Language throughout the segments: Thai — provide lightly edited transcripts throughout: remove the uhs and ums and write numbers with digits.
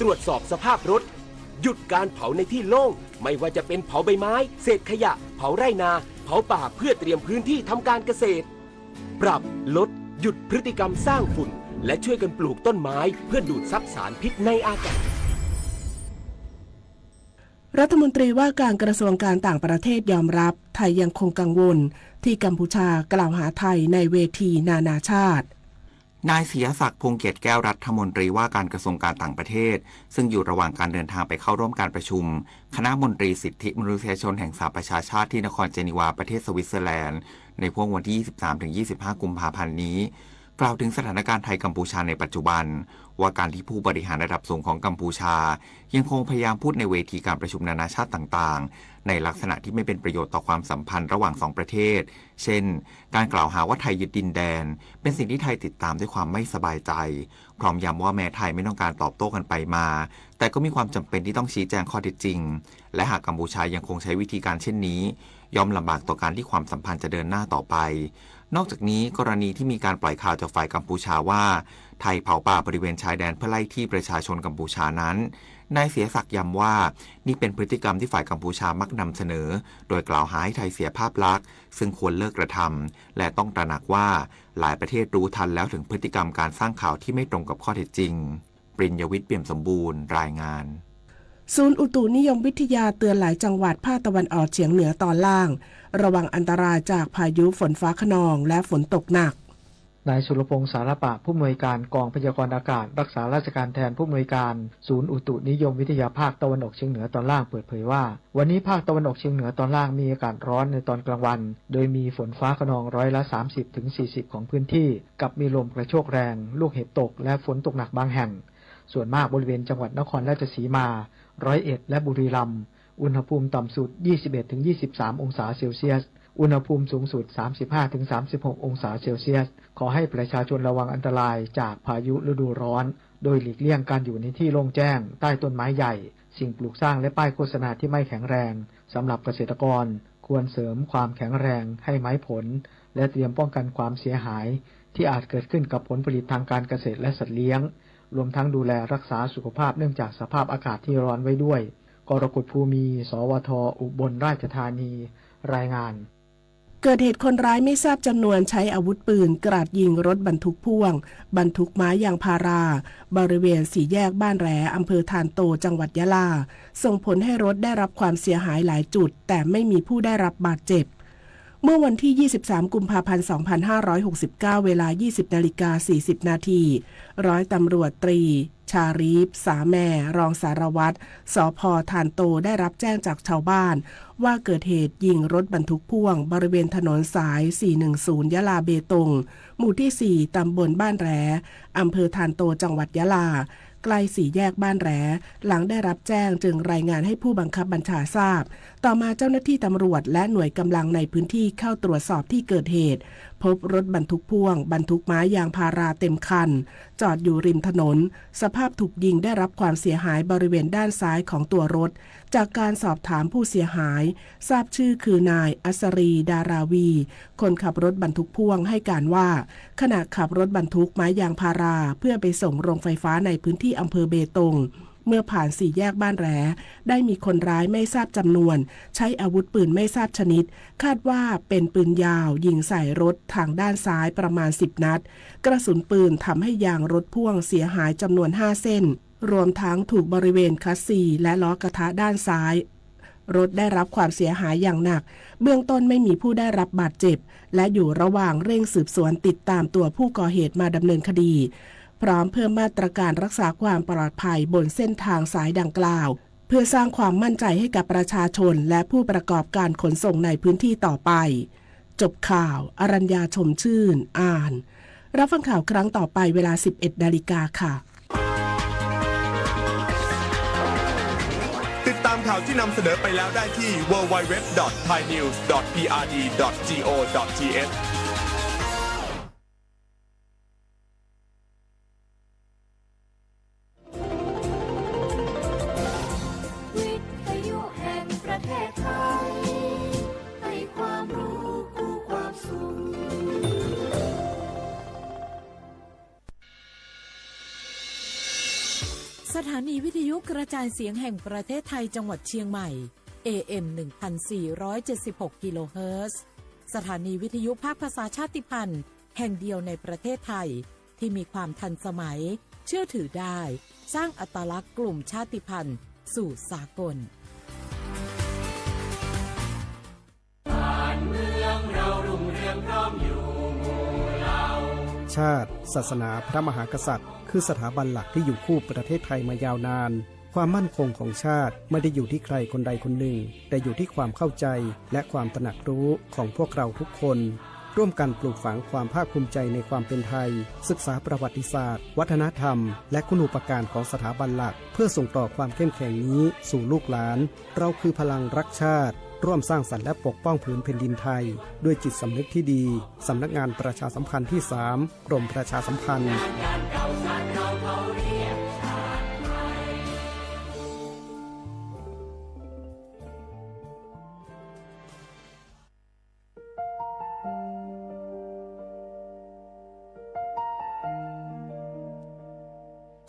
ตรวจสอบสภาพรถหยุดการเผาในที่โล่งไม่ว่าจะเป็นเผาใบไม้เศษขยะเผาไร่นาเผาป่าเพื่อเตรียมพื้นที่ทำการเกษตรปรับลดหยุดพฤติกรรมสร้างฝุ่นและช่วยกันปลูกต้นไม้เพื่อดูดซับสารพิษในอากาศรัฐมนตรีว่าการกระทรวงการต่างประเทศยอมรับไทยยังคงกังวลที่กัมพูชากล่าวหาไทยในเวทีนานาชาตินายศิยศักดิ์พงษ์เกียรติแก้วรัฐมนตรีว่าการกระทรวงการต่างประเทศซึ่งอยู่ระหว่างการเดินทางไปเข้าร่วมการประชุมคณะมนตรีสิทธิมนุษยชนแห่งสหประชาชาติที่นครเจนีวาประเทศสวิตเซอร์แลนด์ในช่วงวันที่ 23-25 กุมภาพันธ์นี้กล่าวถึงสถานการณ์ไทยกัมพูชาในปัจจุบันว่าการที่ผู้บริหารระดับสูงของกัมพูชายังคงพยายามพูดในเวทีการประชุมนานาชาติต่างๆในลักษณะที่ไม่เป็นประโยชน์ต่อความสัมพันธ์ระหว่างสองประเทศเช่นการกล่าวหาว่าไทยยึดดินแดนเป็นสิ่งที่ไทยติดตามด้วยความไม่สบายใจพร้อมย้ำว่าแม้ไทยไม่ต้องการตอบโต้กันไปมาแต่ก็มีความจำเป็นที่ต้องชี้แจงข้อเท็จจริงและหากกัมพูชายังคงใช้วิธีการเช่นนี้ย่อมลำบากต่อการที่ความสัมพันธ์จะเดินหน้าต่อไปนอกจากนี้กรณีที่มีการปล่อยข่าวจากฝ่ายกัมพูชาว่าไทยเผาป่าบริเวณชายแดนเพื่อไล่ที่ประชาชนกัมพูชานั้นนายเสียศักดิ์ย้ำว่านี่เป็นพฤติกรรมที่ฝ่ายกัมพูชามักนำเสนอโดยกล่าวหาให้ไทยเสียภาพลักษณ์ซึ่งควรเลิกกระทำและต้องตระหนักว่าหลายประเทศรู้ทันแล้วถึงพฤติกรรมการสร้างข่าวที่ไม่ตรงกับข้อเท็จจริงปริญญวิทย์เปี่ยมสมบูรณ์รายงานศูนย์อุตุนิยมวิทยาเตือนหลายจังหวัดภาคตะวันออกเฉียงเหนือตอนล่างระวังอันตรายจากพายุฝนฟ้าคะนองและฝนตกหนักนายสุรพงษ์สารปะผู้อำนวยการกองพยากรณ์อากาศรักษาราชการแทนผู้อำนวยการศูนย์อุตุนิยมวิทยาภาคตะวันออกเฉียงเหนือตอนล่างเปิดเผยว่าวันนี้ภาคตะวันออกเฉียงเหนือตอนล่างมีอากาศร้อนในตอนกลางวันโดยมีฝนฟ้าคะนอง30-40%ของพื้นที่กับมีลมกระโชกแรงลูกเห็บตกและฝนตกหนักบางแห่งส่วนมากบริเวณจังหวัดนครราชสีมา101และบุรีรัมย์อุณหภูมิต่ำสุด 21-23 องศาเซลเซียสอุณหภูมิสูงสุด 35-36 องศาเซลเซียสขอให้ประชาชนระวังอันตรายจากพายุฤดูร้อนโดยหลีกเลี่ยงการอยู่ในที่โล่งแจ้งใต้ต้นไม้ใหญ่สิ่งปลูกสร้างและป้ายโฆษณาที่ไม่แข็งแรงสำหรับเกษตรกรควรเสริมความแข็งแรงให้ไม้ผลและเตรียมป้องกันความเสียหายที่อาจเกิดขึ้นกับผลผลิตทางการเกษตรและสัตว์เลี้ยงรวมทั้งดูแลรักษาสุขภาพเนื่องจากสภาพอากาศที่ร้อนไว้ด้วยกรกฎภูมิสวทอุบลราชธานีรายงานเกิดเหตุคนร้ายไม่ทราบจำนวนใช้อาวุธปืนกราดยิงรถบรรทุกพ่วงบรรทุกไม้ยางพาราบริเวณสี่แยกบ้านแหลอำเภอธารโตจังหวัดยะลาส่งผลให้รถได้รับความเสียหายหลายจุดแต่ไม่มีผู้ได้รับบาดเจ็บเมื่อวันที่ 23 กุมภาพันธ์ 2569 เวลา 20:40 นาทีร้อยตำรวจตรีชารีฟสาแมรองสารวัตรสภ.ธารโตได้รับแจ้งจากชาวบ้านว่าเกิดเหตุยิงรถบรรทุกพ่วงบริเวณถนนสาย 410 ยะลาเบตงหมู่ที่ 4 ตำบลบ้านแหลอำเภอธารโตจังหวัดยะลาใกล้สี่แยกบ้านแหลหลังได้รับแจ้งจึงรายงานให้ผู้บังคับบัญชาทราบต่อมาเจ้าหน้าที่ตำรวจและหน่วยกำลังในพื้นที่เข้าตรวจสอบที่เกิดเหตุพบรถบรรทุกพ่วงบรรทุกไม้ยางพาราเต็มคันจอดอยู่ริมถนนสภาพถูกยิงได้รับความเสียหายบริเวณด้านซ้ายของตัวรถจากการสอบถามผู้เสียหายทราบชื่อคือนายอัสรีดาราวีคนขับรถบรรทุกพ่วงให้การว่าขณะขับรถบรรทุกไม้ยางพาราเพื่อไปส่งโรงไฟฟ้าในพื้นที่อำเภอเบตงเมื่อผ่านสี่แยกบ้านแหลได้มีคนร้ายไม่ทราบจำนวนใช้อาวุธปืนไม่ทราบชนิดคาดว่าเป็นปืนยาวยิงใส่รถทางด้านซ้ายประมาณ10 นัดกระสุนปืนทำให้ยางรถพ่วงเสียหายจำนวน5 เส้นรวมทั้งถูกบริเวณคัสซีและล้อกระทะด้านซ้ายรถได้รับความเสียหายอย่างหนักเบื้องต้นไม่มีผู้ได้รับบาดเจ็บและอยู่ระหว่างเร่งสืบสวนติดตามตัวผู้ก่อเหตุมาดำเนินคดีพร้อมเพิ่มมาตรการรักษาความปลอดภัยบนเส้นทางสายดังกล่าวเพื่อสร้างความมั่นใจให้กับประชาชนและผู้ประกอบการขนส่งในพื้นที่ต่อไปจบข่าวอรัญญาชมชื่นอ่านรับฟังข่าวครั้งต่อไปเวลา 11 นาฬิกาค่ะติดตามข่าวที่นำเสนอไปแล้วได้ที่ www.thainews.prd.go.thสถานี นีวิทยุกระจายเสียงแห่งประเทศไทยจังหวัดเชียงใหม่ AM 1476 กิโลเฮิรตซ์สถานีวิทยุภาคภาษาชาติพันธุ์แห่งเดียวในประเทศไทยที่มีความทันสมัยเชื่อถือได้สร้างอัตลักษณ์กลุ่มชาติพันธุ์สู่สากลชาติศาสนาพระมหากษัตริย์คือสถาบันหลักที่อยู่คู่ประเทศไทยมายาวนานความมั่นคงของชาติไม่ได้อยู่ที่ใครคนใดคนหนึ่งแต่อยู่ที่ความเข้าใจและความตระหนักรู้ของพวกเราทุกคนร่วมกันปลูกฝังความภาคภูมิใจในความเป็นไทยศึกษาประวัติศาสตร์วัฒนธรรมและคุณูปการของสถาบันหลักเพื่อส่งต่อความเข้มแข็งนี้สู่ลูกหลานเราคือพลังรักชาติร่วมสร้างสรรค์และปกป้องผืนแผ่นดินไทยด้วยจิตสำนึกที่ดีสำนักงานประชาสัมพันธ์ที่ 3 กรมประชาสัมพันธ์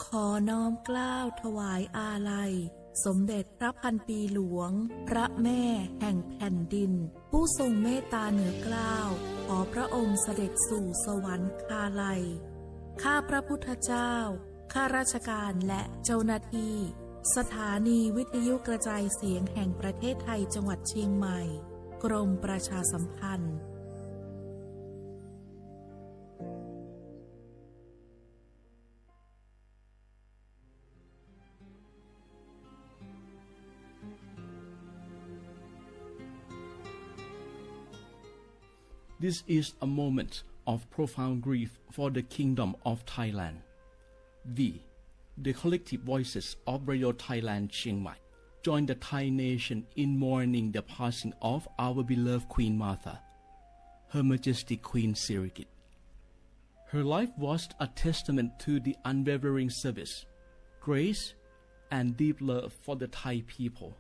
ขอน้อมเกล้าถวายอาลัยสมเด็จพระพันปีหลวงพระแม่แห่งแผ่นดินผู้ทรงเมตตาเหนือเกล้าขอพระองค์เสด็จสู่สวรรคาลัยข้าพระพุทธเจ้าข้าราชการและเจ้าหน้าที่สถานีวิทยุกระจายเสียงแห่งประเทศไทยจังหวัดเชียงใหม่กรมประชาสัมพันธ์This is a moment of profound grief for the Kingdom of Thailand. We, the collective voices of Radio Thailand Chiang Mai, join the Thai nation in mourning the passing of our beloved Queen Martha, Her Majesty Queen Sirikit. Her life was a testament to the unwavering service, grace, and deep love for the Thai people.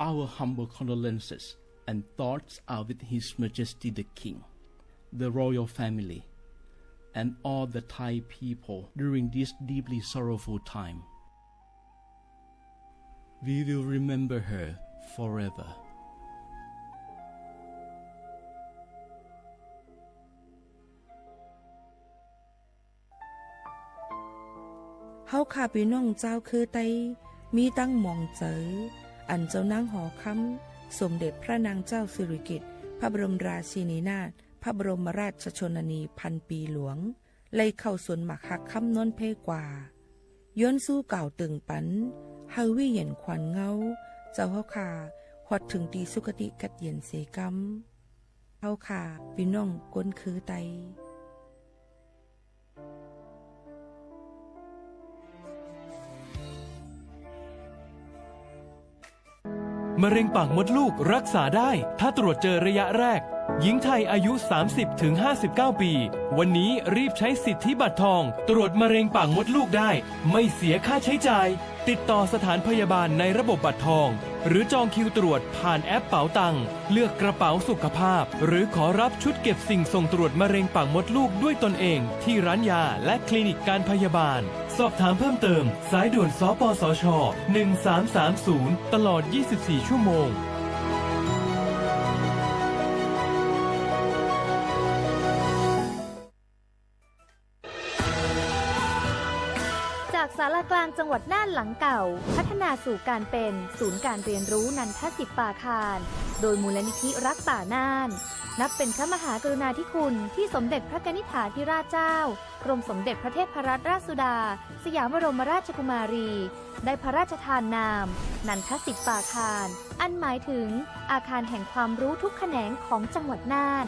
Our humble condolences and thoughts are with His Majesty the King, the royal family, and all the Thai people during this deeply sorrowful time. We will remember her forever. เฮาข้าพี่น้องเจ้าคือไตมีตั้งหม่องเจออันเจ้านางหอคำสมเด็จพระนางเจ้าสิริกิติ์พระบรมราชินีนาถพระบรมราชชนนีพันปีหลวงเลยเข้าสวนหมักหักคำนนเพกว่าย้อนสู้เก่าตึงปันเฮาวิเห็นขวัญเงาเจ้าเฮาขาฮอดถึงตีสุคติกัดเย็นเสกรรมเฮาขาพี่น้องก้นคือไตมะเร็งปากมดลูกรักษาได้ถ้าตรวจเจอระยะแรกหญิงไทยอายุ 30-59 ปีวันนี้รีบใช้สิทธิบัตรทองตรวจมะเร็งปากมดลูกได้ไม่เสียค่าใช้จ่ายติดต่อสถานพยาบาลในระบบบัตรทองหรือจองคิวตรวจผ่านแอปเป๋าตังค์เลือกกระเป๋าสุขภาพหรือขอรับชุดเก็บสิ่งส่งตรวจมะเร็งปากมดลูกด้วยตนเองที่ร้านยาและคลินิกการพยาบาลสอบถามเพิ่มเติมสายด่วนสปสช1330ตลอด24ชั่วโมงจากศาลากลางจังหวัดน่านหลังเก่าพัฒนาสู่การเป็นศูนย์การเรียนรู้นันทศิษย์ป่าคารโดยมูลนิธิรักป่าน่านนับเป็นพระมหากรุณาธิคุณที่สมเด็จพระกนิษฐาธิราชเจ้ากรมสมเด็จพระเทพรัตนราชสุดาสยามบรมราชกุมารีได้พระราชทานนามนันทศิษย์ป่าคารอันหมายถึงอาคารแห่งความรู้ทุกแขนงของจังหวัดน่าน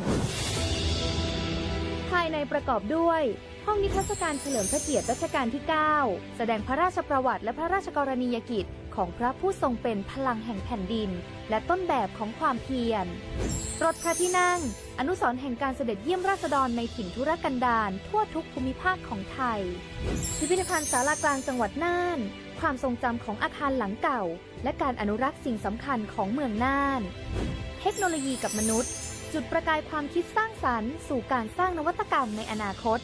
ภายในประกอบด้วยห้องนิทรรศการเฉลิมพระเกียรติรัชกาลที่ 9 แสดงพระราชประวัติและพระราชกรณียกิจของพระผู้ทรงเป็นพลังแห่งแผ่นดินและต้นแบบของความเพียรรถพระที่นั่งอนุสรณ์แห่งการเสด็จเยี่ยมราษฎรในถิ่นทุรกันดารทั่วทุกภูมิภาคของไทยพิพิธภัณฑ์ศาลากลางจังหวัดน่านความทรงจำของอาคารหลังเก่าและการอนุรักษ์สิ่งสำคัญของเมืองน่านเทคโนโลยีกับมนุษย์จุดประกายความคิดสร้างสรรค์สู่การสร้างนวัตกรรมในอนาคต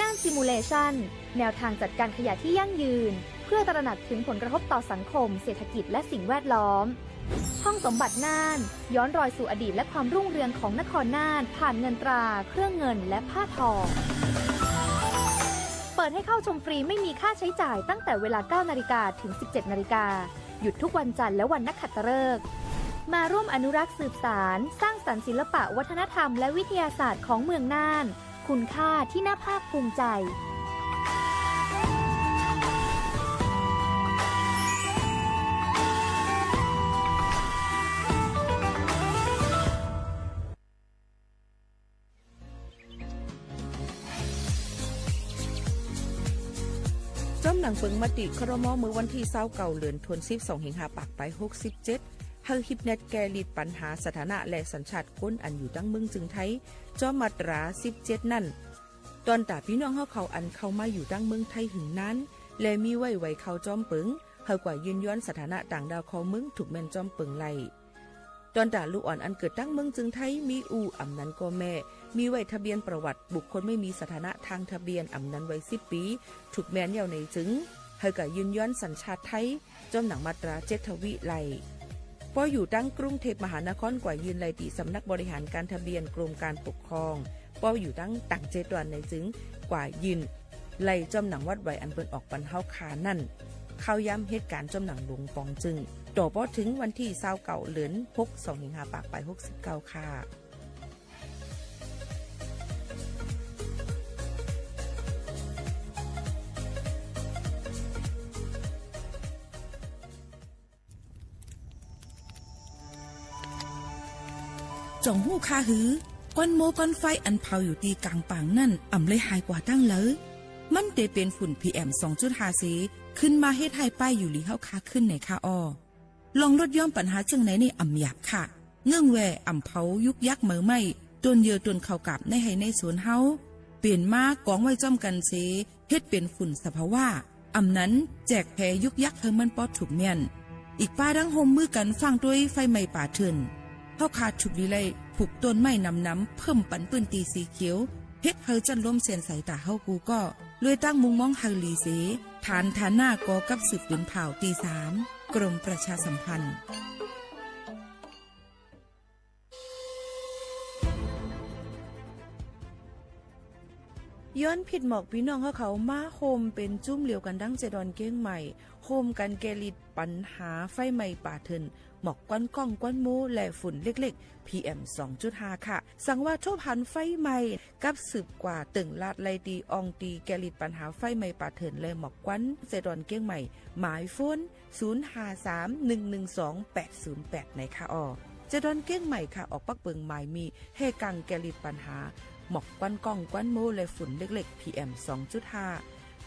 น่านซิมูเลชันแนวทางจัดการขยะที่ยั่งยืน พื่อตระหนักถึงผลกระทบต่อสังคมเศรษฐกิจและสิ่งแวดล้อมห้องสมบัติน่านย้อนรอยสู่อดีตและความรุ่งเรืองของนครน่านผ่านเงินตราเครื่องเงินและผ้าทองเปิดให้เข้าชมฟรีไม่มีค่าใช้จ่ายตั้งแต่เวลา 9 นาฬิกาถึง 17 นาฬิกาหยุดทุกวันจันทร์และวันนักขัตฤกษ์มาร่วมอนุรักษ์สืบสานสร้างสรรค์ศิลปะวัฒนธรรมและวิทยาศาสตร์ของเมืองน่านคุณค่าที่น่าภาคภูมิใจจ้อมหนังเปิงมติครม.มือวันที่29เดือนธันวาคม25ปากไป67เฮาฮิปเน็ตแกลิดปัญหาสถานะและสัญชาติคนอันอยู่ตั้งเมืองจึงไทยจ้อมมาตรา17นั่นตอนตาพี่น้องเขาอันเข้ามาอยู่ตั้งเมืองไทยหึงนั้นและมีไว้เขาจ้อมเปิงเฮากว่ายืนย้อนสถานะต่างดาวของเมืองถูกแม่นจ้อมเปิงไล่ตอนตาลูกอ่อนอันเกิดตั้งเมืองจึงไทยมีอู่อำนั้นก็แม่มีไว้ทะเบียนประวัติบุคคลไม่มีสถานะทางทะเบียนอำนั้นไว้10ปีถูกแม่นยาวในจึงเฮากว่ายืนย้อนสัญชาติไทยจ้อมหนังมาตรา7ทวิไล่พออยู่ตั้งกรุงเทพมหานครกว่ายืนไล่ติสำนักบริหารการทะเบียนกรมการปกครองพออยู่ตั้งต่าง7วันในจึงกว่ายืนไล่จ้อมหนังวัดไว้อันเปิ้นออกปันเฮาคานั่นเข้าย้ำเหตุการณ์จ้อมหนังหลวงปองจึงต่อพอถึงวันที่29เดือน6 25ปากไป69ค่ะจ่องหู้คาหือก้อนโมก้อนไฟอันเผาอยู่ตีกลางป่างนั่นอ่ำเลยหายกว่าตั้งเลยมันเตเป็นฝุ่น PM 2.5 สีขึ้นมาเฮ็ดให้ป้ายอยู่ลีเฮาคาขึ้นในคาออลองลดย่อมปัญหาจังไหนในอ่ำหยาบค่ะเงื่องแวอ่ำเผายุกยักเหมือไม่ตนเยือตนเข้ากับในให้ในสวนเฮาเปลี่ยนมากองไว้จ้อมกันเสเฮ็ดเป็นฝุ่นสภาวะอ่ำนั้นแจกแผ่ยุกยักเฮามันปอดถูกแม่นอีกป้าดังโฮมมือกันฟังด้วยไฟไหม้ป่าเถื่อนเฮาขาดฉุกดีเลยผูกต้นไม้น้ำเพิ่มปันปืนตีสีเขียวเฮ็ดเฮาจันล้มเสียนสายตาเฮากูก็เลยตั้งมุงมองเฮาลีเสฐานหน้ากอกับสืบปืนเผาตี3กรมประชาสัมพันธ์ย้อนผิดหมอกพี่น้องเขามาโฮมเป็นจุ้มเหลียวกันดังเจดอนเก้งใหม่โฮมกันแกลิดปัญหาไฟไหม้ป่าเถินหมอกก้อนก้องก้อนมูและฝุ่นเล็กๆ PM 2.5 ค่ะสั่งว่าโชพันไฟไหม้กับสืบกว่าตึงลาดไลตีอองตีแกลิดปัญหาไฟไหม้ป่าเถินและหมอกก้อนเจดอนเก้งใหม่หมายโฟน0531128808ในค่ะเจดอนเก้งใหม่ค่ะออกปักเปิงหมายมีเฮกังแกลิดปัญหาหมอกก้อนก้องก้อนโมและฝุ่นเล็กๆ PM 2.5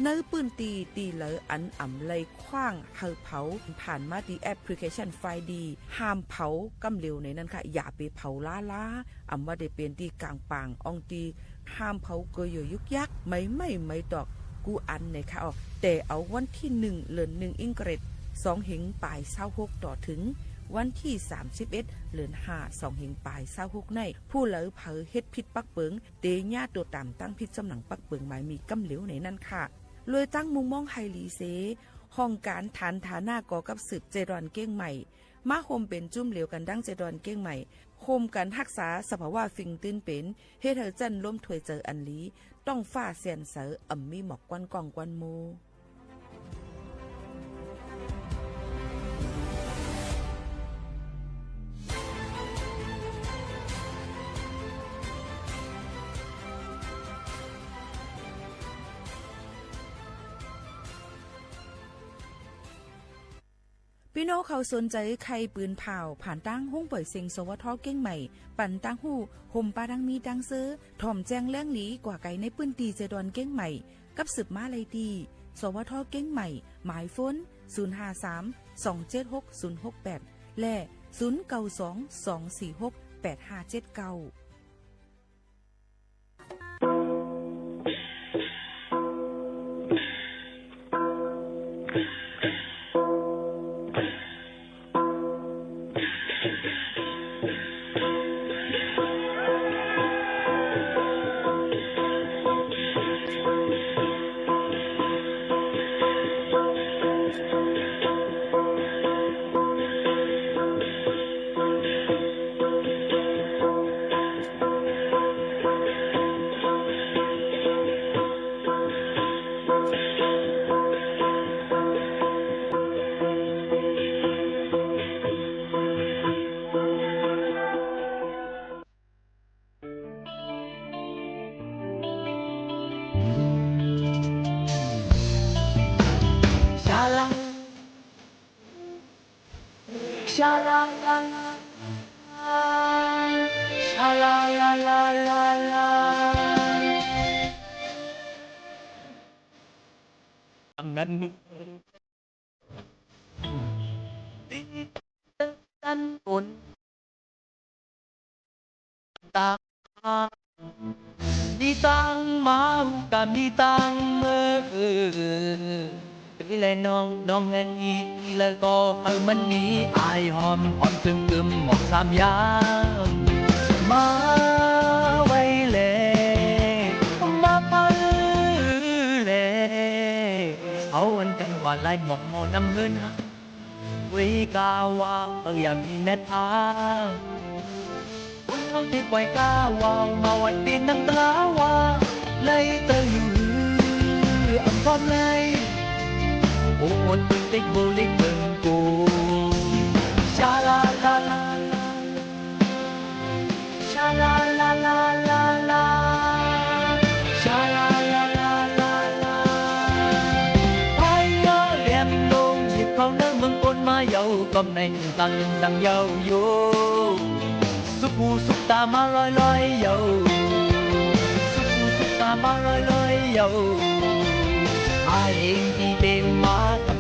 เนื้อปืนตีเหลออันอ่ำเลยคว้างเฮาเผาผ่านมาดีแอปพลิเคชันไฟดีห้ามเผากำเร็วในนั้นค่ะอย่าไปเผาล้าอ่ำว่าได้เป็นตีกลางปางอองตีห้ามเผาเกยยุกยักไม่ดอกกูอันในค่ะแต่เอาวันที่1เดือน1อิงเกรด2เหงปลาย26ต่อถึงวันที่31เดือน5 2เหงปลาย26ในผู้เหลอเผาเฮ็ดผิดปักเปิงเตญาตัวตามตั้งผิดจำหนังปักเปิงหมายมีกำเหลวในนั้นค่ะเลยตั้งมุงมองไฮลีเซห้องการฐานฐาหน้ากอกับสืบเจดอนเก้งใหม่มาโฮมเป็นจุ่มเหลวกันดั้งเจดอนเก้งใหม่โฮมกันรักษาสภาวะฟิงตื้นเป็นเฮ็ดเธอจันล้มถวยเจออันลีต้องฟ้าเสียนเสออ่ำมีหมอกกวนกองกวนโมพี่น้องเขาสนใจใครปืนเผาผ่านตั้งห้องปล่อยเสียงสวทเก้งใหม่ปั่นตั้งหูห่มปลาดังมีดังซื้อถ่อมแจ้งแล้งหลีกว่าไก่ในปืนตีเจดอนเก้งใหม่กับสืบมาเลยดีสวทเก้งใหม่หมายโฟน0532760068และ0922468579 ชาลาลาลาชาลาลาลาลาลางั้นตันบนตาdi tang mau cầm đi tang mơ cái non non ngang đi là có ở mình nghĩ ai hòm hòm từng cơm một sam giá mà quay lệ mà phơi lệ hậu anh cần qua lại một năm hơn quý cao hoa ở dầm nét tháng không thể quay ca wow màu anh tin năm lá hoa lấy tới nhiều âm phong lấy ôn tình tích vô lịch mừng cô cha la la la la cha la la la la la cha la la la la la ai nhớ đem luôn dịp không nỡ mừng ôn mai dâu cầm này tăng dâu vô súc ta ma loi dầu súc ta ma loi dầu ai đi tìm má tầm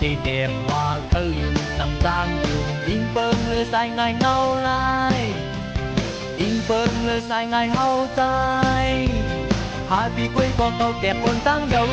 đi đẹp hoa thư nằm giang đường yên bơn lơ sai ngày ngâu lai yên bơn lơ sai ngày hậu tai happy quê con tàu đẹp ôn tăng dầu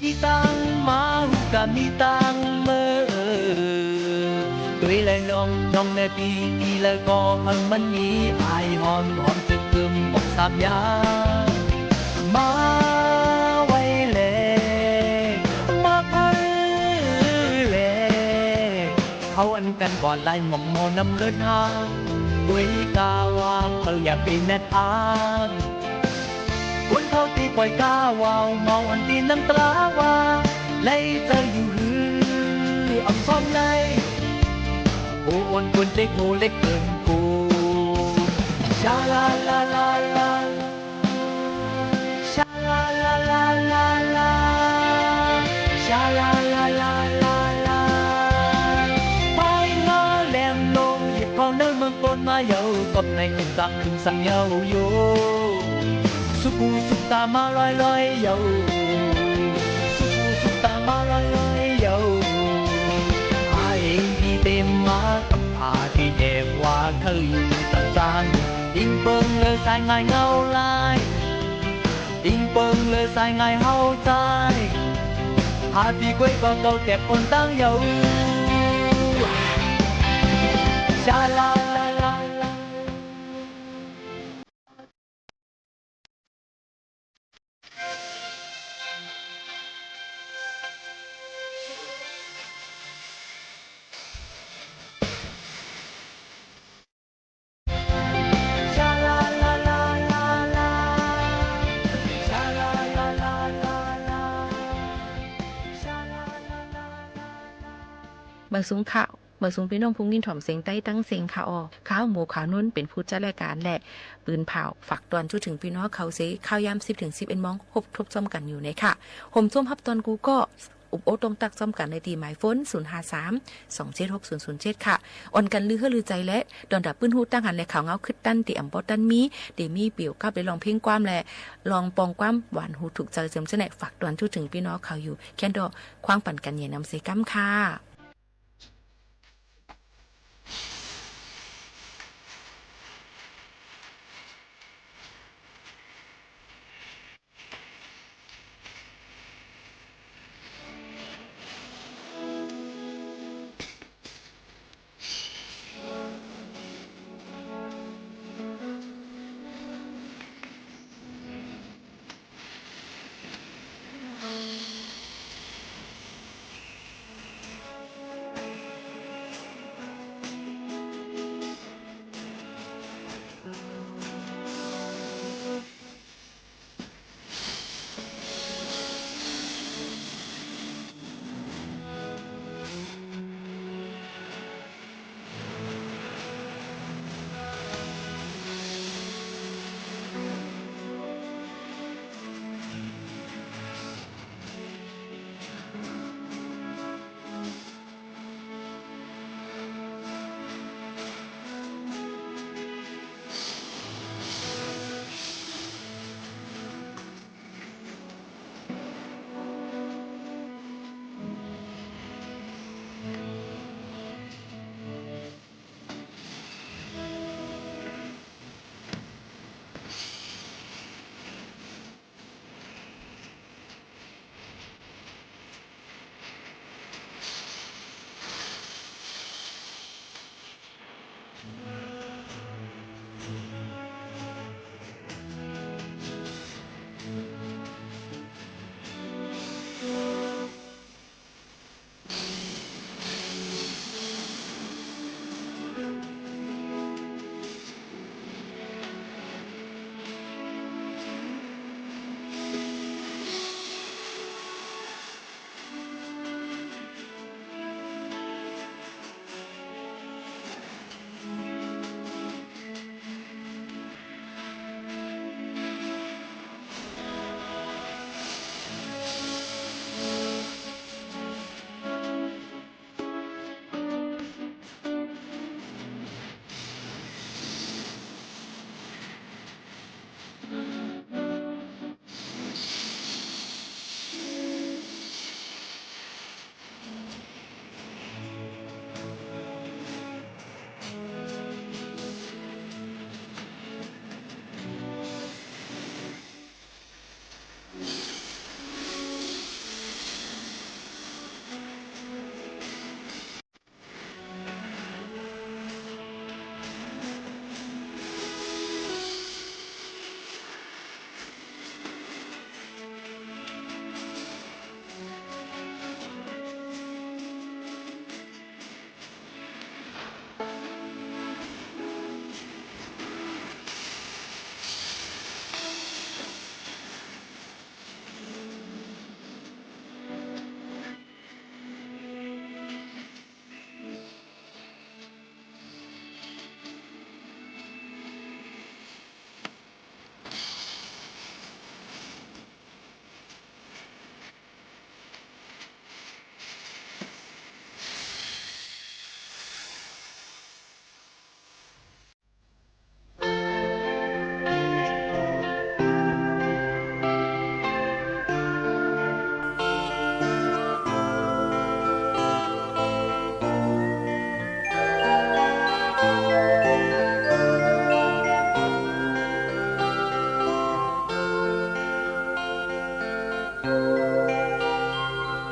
đi tăng máu cả mi tăng mơ tuổi lại non nè pi là có hơn mình nghĩ ai hòn từ cơm một sam giá má quay lệ má quay lệ hậu anh cần còn lại một năm lớn hơn tuổi cao ở nhà bên nét an cuốn thâu ti quay ca wow màu anh tin năm lá hoa lấy tớiอยู่âm phong này ôn cuốn tích vô lịch gần cô cha la la la la cha la la la la la cha la la la la la mai ngó lem lông dịp con nơi mừng con mai dâu cầm này sang nhau vô súc ta ma loi dầu súc ta ma loi dầu ai đi tìm má tầm thì đẹp hoa thư tầm giang yên bơn lơ sai ngày ngâu lai yên bơn lơ sai ngày hậu tai happy quê con câu đẹp con tăng dầu cha la la la laบางสูงข่าวบางสูงพี่น้องพุงยินถ่อมเสียงใต้ตั้งเสียงข่าวออข้าวหมูขาวนุ่นเป็นผู้จัดรายการและปืนเผาฝากตอนจุดถึงพี่น้องเขาเสข้าวยาม10 ถึง 11 โมงพบทบซ้อมกันอยู่ในค่ะผมส้มฮับตอนกูก็อุบโอตรงตักซ้อมกันในตีหมายฟ้น053-276-007ค่ะอ่อนกันลือลือใจและดอนดับปืนหูตั้งหันและข่าวเงาขึ้นตั้นตีอ่ำปอตันมีเดมี่เปี่ยวกับได้ลองเพ่งความและลองปองความหวานหูถูกใจเสริมเสน่ห์ฝากตอนจุดถึงพี่น้องเขาอยู่แค่ดอคว้างปั่นกันเย็นนำเสกัมค่ะ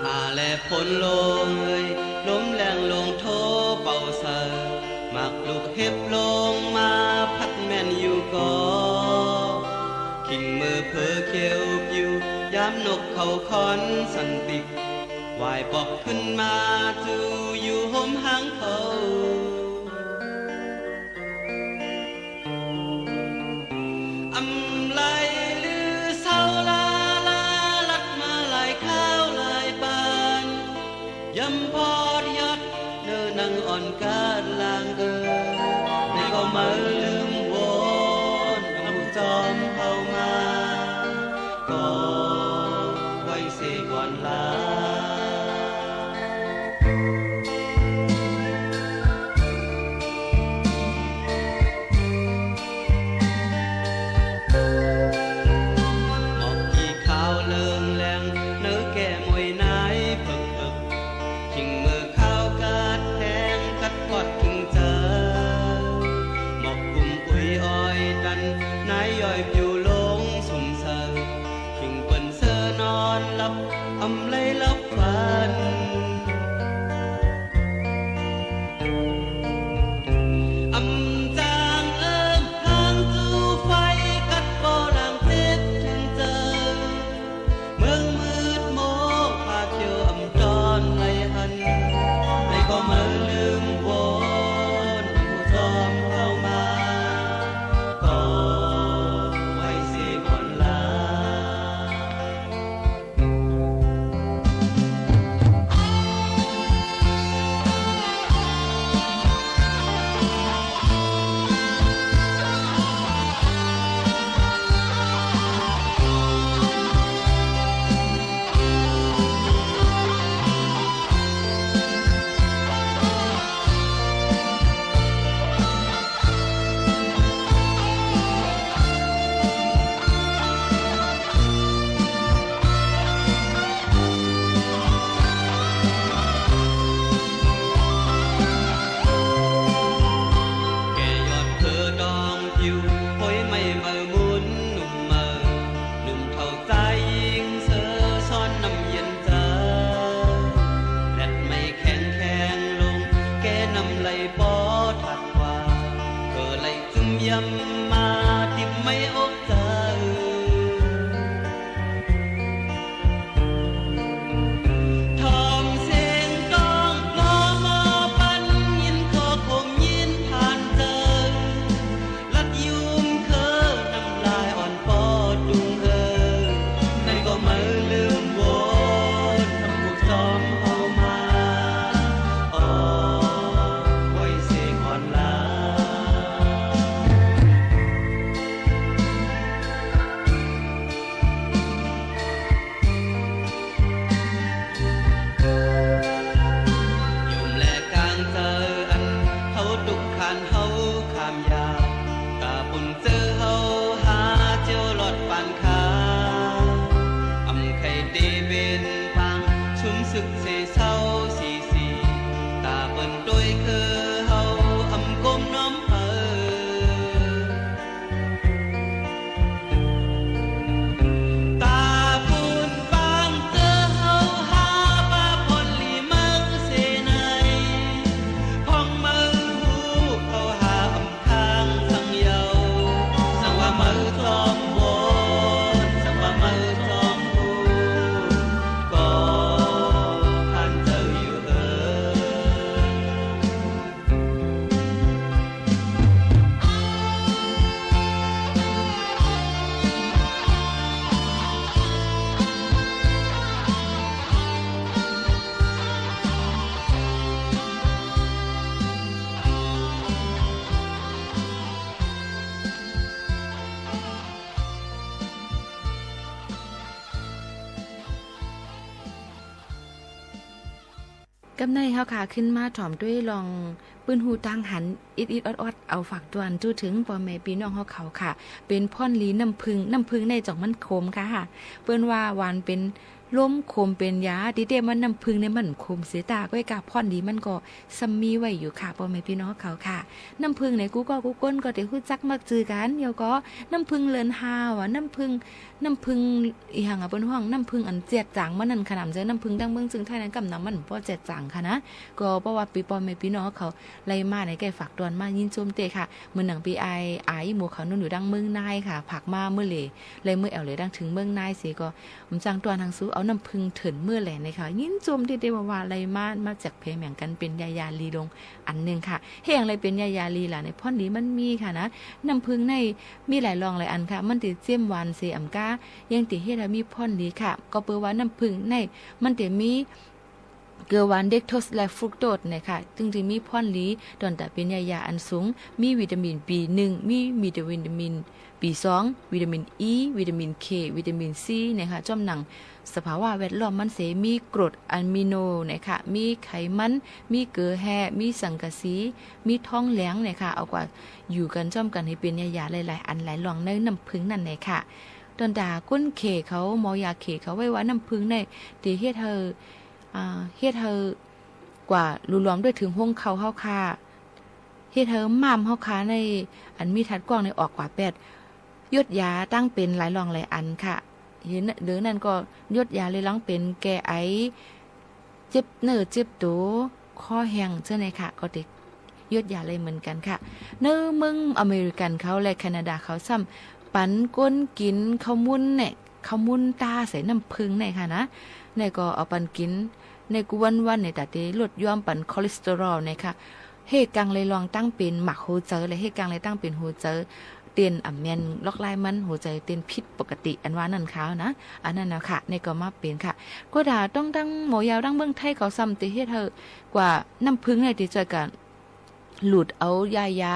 หาแลผลลงล้มแรงลงโทเป่าเสอมักลูกเห็บลงมาพัดแม่นอยู่ก่อขิงมือเพอเขียวปิวยามนกเขาคอนสันติกวายปอกขึ้นมาจูอยู่ห่มหางเขาอำไลลือเศร้าลาลัดมาหลายข้าวหลายปานยำพอดยอดเดินนั่งอ่อนกาดลางเกินในก็มาลืมวนเอาจอมเข้ามาก็ไว้เสียก่อนลากำในเฮาค่ะขึ้นมาถ่อมด้วยลอง ปืนหูตังหันอิดออดเอาฝากตวนจู้ถึงพ่อแม่พี่น้องเฮาเขาค่ะเป็นพ่อนลีน้ำพึ่งในจ่องมันโคมค่ะเปิ้นว่าหวานเป็นล้มโคมเป็นยาดิเดมันน้ำพึ่งในมันโคมเสียตาก็ไอ้กาพ่อนดีมันก็ซัมมีไว้อยู่ค่ะพ่อแม่พี่น้องเขาค่ะน้ำพึ่งในกูก้นก็ได้ฮู้จักมักจือกันเดี๋ยวก็น้ำพึ่งเลินฮาวน้ำพึ่งอีหังเปิ้นห้องน้ำพึ่งอันเจ็ดจางมันนั่นขนาดเจอน้ำพึ่งดังเมืองจึงไทยนั้นกำนำมันบ่เจ็ดจางค่ะนะก็เพราะว่าปีพ่อแม่พี่น้องเขาไล่มาในแก่ฝากตวนมายินชมเตค่ะมื้อหนังปีไอหมู่เขานุ่นอยู่ดังเมืองนายค่ะผักมาเมื่อเลยเมื่อแอวเลยดังถึงเมืองนายสิก็ผมจังตวนทางสู้เอาน้ำพึ่งเถินเมื่อแหล่ในค่ะยินชมที่ได้ว่าไล่มาจากเพลงแห่งกันเป็นยาลีลงอันนึงค่ะเฮ็ดอะไรเป็นยาลีล่ะในพ่อนนี้มันมีค่ะนะน้ำพึ่งในมีหลายรองหลายอันค่ะมันติเจียมหวานเสอำกายังติเฮ็ดให้มีพ่อนดีค่ะก็เปิ้ว่าน้ำผึ้งในมันติมีเกลือหวานเด็กโทสและฟรุกโตสนะคะจึงจะมีพ่อนลีดอนแต่เป็นยาอันสูงมีวิตามิน B1 มีวิตามิน B2 วิตามิน E วิตามิน K วิตามิน C นะคะจอมหนังสภาวะแวดล้อมมันเสมีกรดอะมิโนนะคะมีไขมันมีเกลือแร่มีสังกะสีมีท้องแหลงนะคะเอากว่าอยู่กันจอมกันให้เป็นยาหลายๆอันหลายรองในน้ำผึ้งนั่นแหละค่ะตอนด่าก้นเขเขาหมอยาเขเขาไว้ว่าน้ำผึ้งในตีเฮ็ดเธอกว่ารูรวมด้วยถึงห้องเขาเฮาค่ะเฮ็ดเธอม่ามเฮาค่ะในอันมีทัดกว้างในออกกว่า8ยดยาตั้งเป็นหลายรองหลายอันค่ะเห็นเด้อนั่นก็ยดยาเลยลังเป็นแก้ไอเจ็บเนื้อเจ็บตัวคอแห้งเจ้าไหนค่ะก็ติยดยาเลยเหมือนกันค่ะเนื้อเมืองอเมริกันเขาและแคนาดาเขาซ้ำปันก้นกินข้าวมุ้นเนี่ยข้าวมุ้นตาใส่น้ำผึ้งเนี่ยค่ะนะเนี่ยก็เอาปันกินในกูวันในแต่ที่ลดย่อมปันคอเลสเตอรอลเนี่ยค่ะเหตุกังเลยลองตั้งเป็นหมักโฮเจอร์เลยเหตุกังเลยตั้งเป็นโฮเจอร์เตียนอ่ำแมนล็อกไล่มันหัวใจเตียนพิษปกติอันว่านั่นเขานะอันนั้นนะค่ะในก็มาเป็นค่ะก็ด่าต้องตั้งหมอยาวตั้งเมืองไทยเขาซ้ำตีเฮ็ดเธอกว่าน้ำผึ้งในที่จะกันหลุดเอายา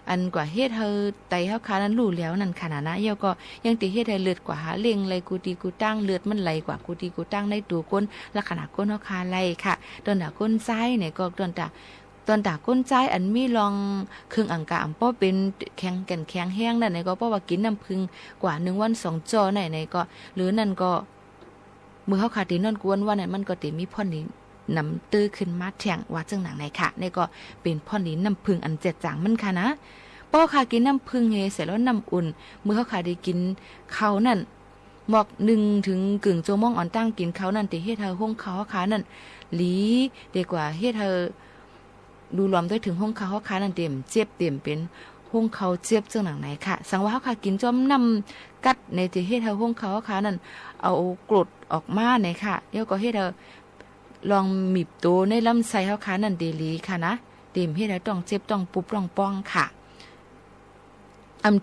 อันกว่าเฮ็ดเธอไตเฮาคานั้นรู้แล้วนั่นขนาดนะเยาก็ยังติเฮ็ดให้เลือดกว่าหาเล็งไหลกูตีกูตั้งเลือดมันไหลกว่ากูตีกูตั้งในตัวก้นลักษณะก้นเฮาคาไหลค่ะตอนด่าก้นซ้ายเนี่ยก็ตอนด่าก้นซ้ายอันมีลองเครื่องอังกาป้อเป็นแข็งแห้งนั่นไหนก็เพราะว่ากินน้ำผึ้งกว่า1วัน2จอไหนก็หรือนั่นก็มื้อเฮาขาดที่นอนกวนว่านั่นมันก็ติมีพ่นนี้นำตื้อขึ้นมาแทงว่าจังหนังไหนค่ะนี่ก็เป็นพ่อนนี้น้ำผึ้งอันเจ็ดจางมันค่ะนะป้อค่ะกินน้ำผึ้งเฮเสร็จแล้วน้ำอุ่นเมื่อเขาค่ะได้กินข้าวนั่นหมอก1ถึงกึ่งโจมองอ่อนตั้งกินข้าวนั่นติเฮ็ดเธอห้องข้าวขานั่นหลีดีกว่าเฮ็ดเธอดูรวมด้วยถึงห้องข้าวขานั่นเต็มเจ็บเต็มเป็นห้องเขาเจ็บจังหนังไหนค่ะสังว่าเขาค่ะกินจอมน้ำกัดในติเฮ็ดเธอห้องข้าวขานั่นเอากรดออกมาไหนค่ะเดี๋ยวก็เฮ็ดเธอลองมีบโตในลำไส้เฮาค่ะนั่นเดลีค่ะนะเต็มเฮ็ดให้ต้องเจ็บต้องปุ๊บต้องป้องค่ะ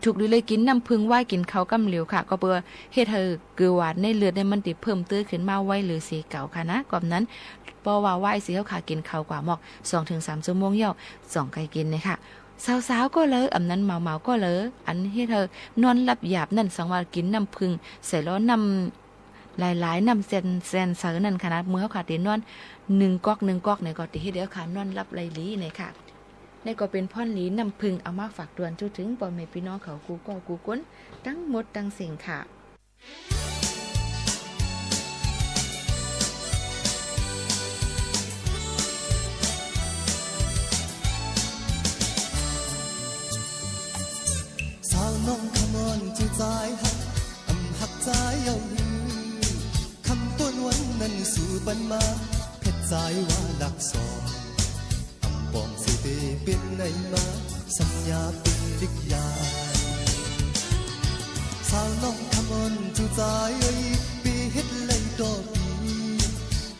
ทุกเลยกินน้ำผึ้งไหว้กินข้าวกำเหลวค่ะก็เพื่อเฮ็ดให้เกลือหวานในเลือดได้มันติเพิ่มตื้อขึ้นมาไว้หรือสีเก่าค่ะนะก่อนนั้นเพราะว่าไหว้สิเฮาค่ะกินข้าวกว่าหมอก 2-3 ชั่วโมงเหี่ยว2ไก่กินเลยค่ะสาวๆก็เลยนั้นเมาๆก็เลยอันเฮ็ดให้นอนหลับหยาบนั่นสังว่ากินน้ำผึ้งใส่แล้วน้ำหลายๆน้ำเซนเสือนั่นค่ะนะมื้อเฮาค่ะตินอน1ก๊อกเนี่ยก็ติเฮ็ดเดี๋ยวค่ะนอนหลับไหลลีเนี่ยค่ะนี่ก็เป็นพ่อนหลีน้ำผึ้งเอามาฝากตวนจุถึงพ่อแม่พี่น้องเขากูก็กูก้นทั้งหมดทั้งสิ่งค่ะสาวน้องขมอนจิตใจหักหักใจเยาหือคำต้นวันนั้นสู่ปันมาเพชรใจว่าดักสอนปองสิเตเป็นในมาสัญญาเป็นดิกยาสาวน้องขมอนจูใจปีเฮ็ดเลยต่อปี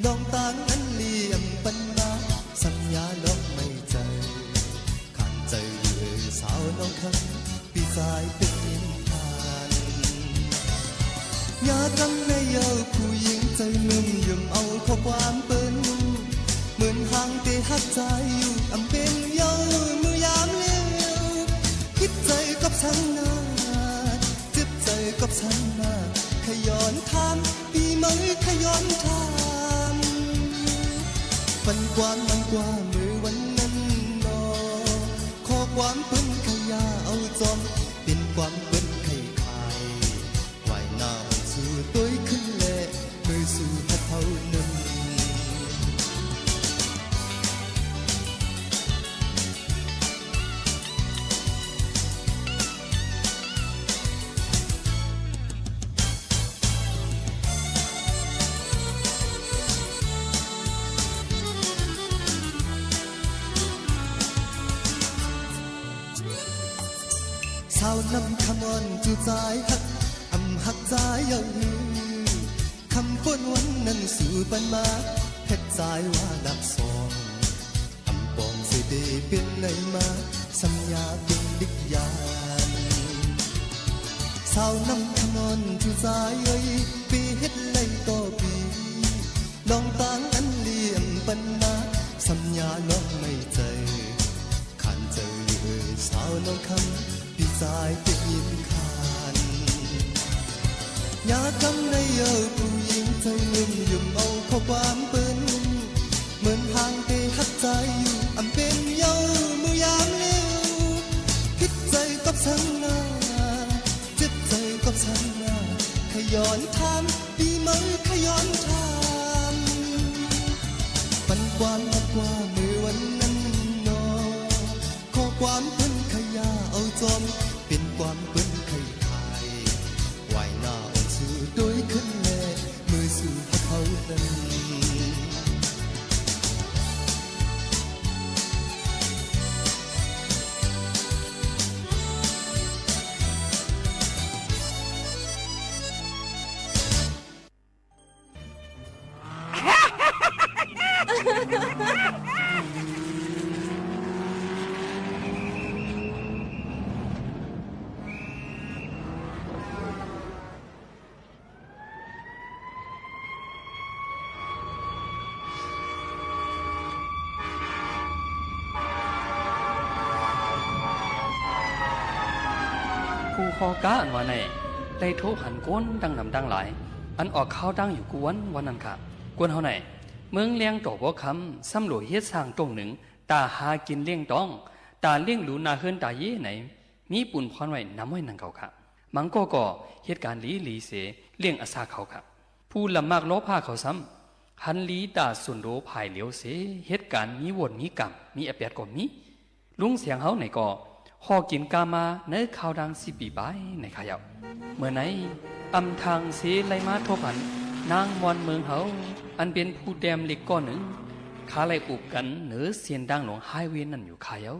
น้องต่างนั้นเลี่ยมปันมาสัญญาน้องไม่ใจขันใจเลยสาวน้องคำปีสายเป็นนิทานอย่าจำในเยาผู้หญิงใจนุ่มยุ่มเอาข้อความเปิ้นเหมือนห่างแต่หักใจอยู่เป็นเยามือยามเลี้ยวคิดใจกับฉันนาเจ็บใจกับฉันนาขย้อนทำปีไหมขย้อนทำมันกว้างมือวันนั้นนอ ความเปิ้นขยาเอาจอมเป็นความเปิ้นไข่ขายไหวหน้าสู่ตัวขึ้นแลมือสู่พัดเท่านั้นสาวนำคำอ่อนจูใจฮักอำฮักใจเย้าหือคำป้นวันนั้นสู่ปันมาเพชรใจว่าดับสองอำปองสิเดเป็นไหนมาสัญญาเป็นดิกยานสาวนำคำอ่อนจูใจเอ้ยปีเฮ็ดไรก็ปีลองต่างอันเลี่ยมปันมาสัญญาน้องไม่ใจขันเจอเอ้ยสาวน้องคำปีสายจะยินขานอยากทำในเยอะผู้หญิงใจเงินยุ่มเอาข้อความเปิ้นเหมือนห่างเตะหักใจอยู่อำเป็นเยามือยามเลี้ยวคิดใจกับฉันนาจิตใจกับฉันนาขย้อนถามดีไหมขย้อนถามปันความมากกว่ามือวันนั้นนอข้อความเปิ้นขยาเอาจอมเป็นความเปิ้นไข่ขายไหวหน้าอ่อนสู่โดยขึ้นแลมือสู่พัดเท่านั้นผู้คอก้าอันว่าในได้โทรหันก้นดังนำดังหลายอันออกข้าวดังอยู่กวนวันนั้นค่ะกวนเฮาไหนเมืองเลี้ยงตอกบ่คำซ้ำหลวยเฮ็ดสร้างตรงหนึ่งตาหากินเลี้ยงต้องตาเลี้ยงหลูนาเฮินตาเย่ไหนมีปุ่นพรไว้นำไว้นังเขาค่ะมังก็เหตุการณ์ลีเสเลี้ยงอาสาเขาค่ะผู้ลำมากล้อผ้าเขาซ้ำหันลีตาสุนโดภายเหลียวเสเหตุการณ์มีวนมีกรรมมีอเปียดก็มีลุงเสียงเฮาไหนก็หอกินกามาเนื้อข้าวดังสิปีบายในขายาวเมื่อไหนอำทางเสไลมาทบันนางมอนเมืองเฮาอันเป็นผู้แดมเล็กก้อนหนึ่งขาไลอุบกันเหนือเสียนดังหลวงไฮเวย์นั่นอยู่ขายาว